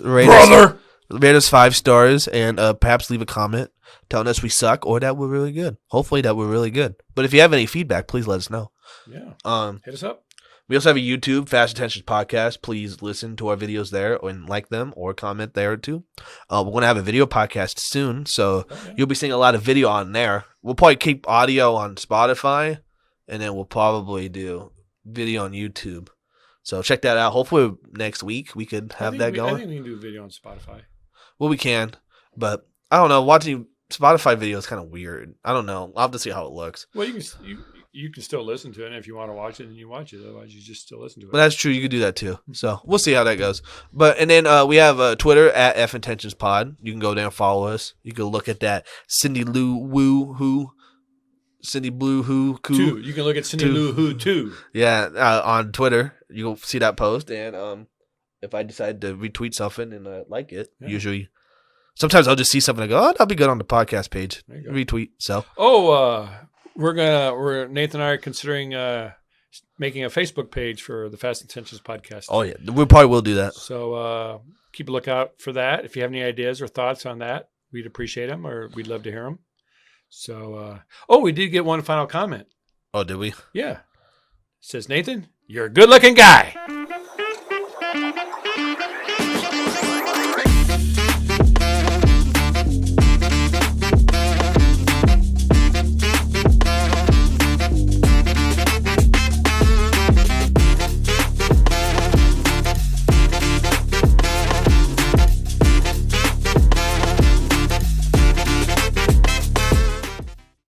Rate us 5 stars and perhaps leave a comment telling us we suck or that we're really good. Hopefully that we're really good. But if you have any feedback, please let us know.
Yeah. Hit us up.
We also have a YouTube, Fast Attention Podcast. Please listen to our videos there and like them or comment there too. We're going to have a video podcast soon, so you'll be seeing a lot of video on there. We'll probably keep audio on Spotify, and then we'll probably do video on YouTube. So check that out. Hopefully next week we could have that going.
I think we can do a video on Spotify.
Well, we can, but I don't know. Watching Spotify video is kind of weird. I don't know. I'll have to see how it looks.
Well, you can still listen to it, and if you want to watch it, then you watch it. Otherwise, you just still listen to it.
But that's true. You could do that too. So we'll see how that goes. And then we have Twitter at fintentionspod. You can go there and follow us. You can look at that Cindy Blue Who. Coo.
You can look at Cindy Lou Who too.
Yeah, on Twitter. You'll see that post, and if I decide to retweet something and like it, usually, sometimes I'll just see something and go, "Oh, that'll be good on the podcast page." Retweet. So,
Nathan and I are considering making a Facebook page for the Fast Intentions podcast.
Oh yeah, we probably will do that.
So keep a lookout for that. If you have any ideas or thoughts on that, we'd appreciate them, or we'd love to hear them. So, we did get one final comment.
Oh, did we?
Yeah. It says, Nathan, you're a good-looking guy.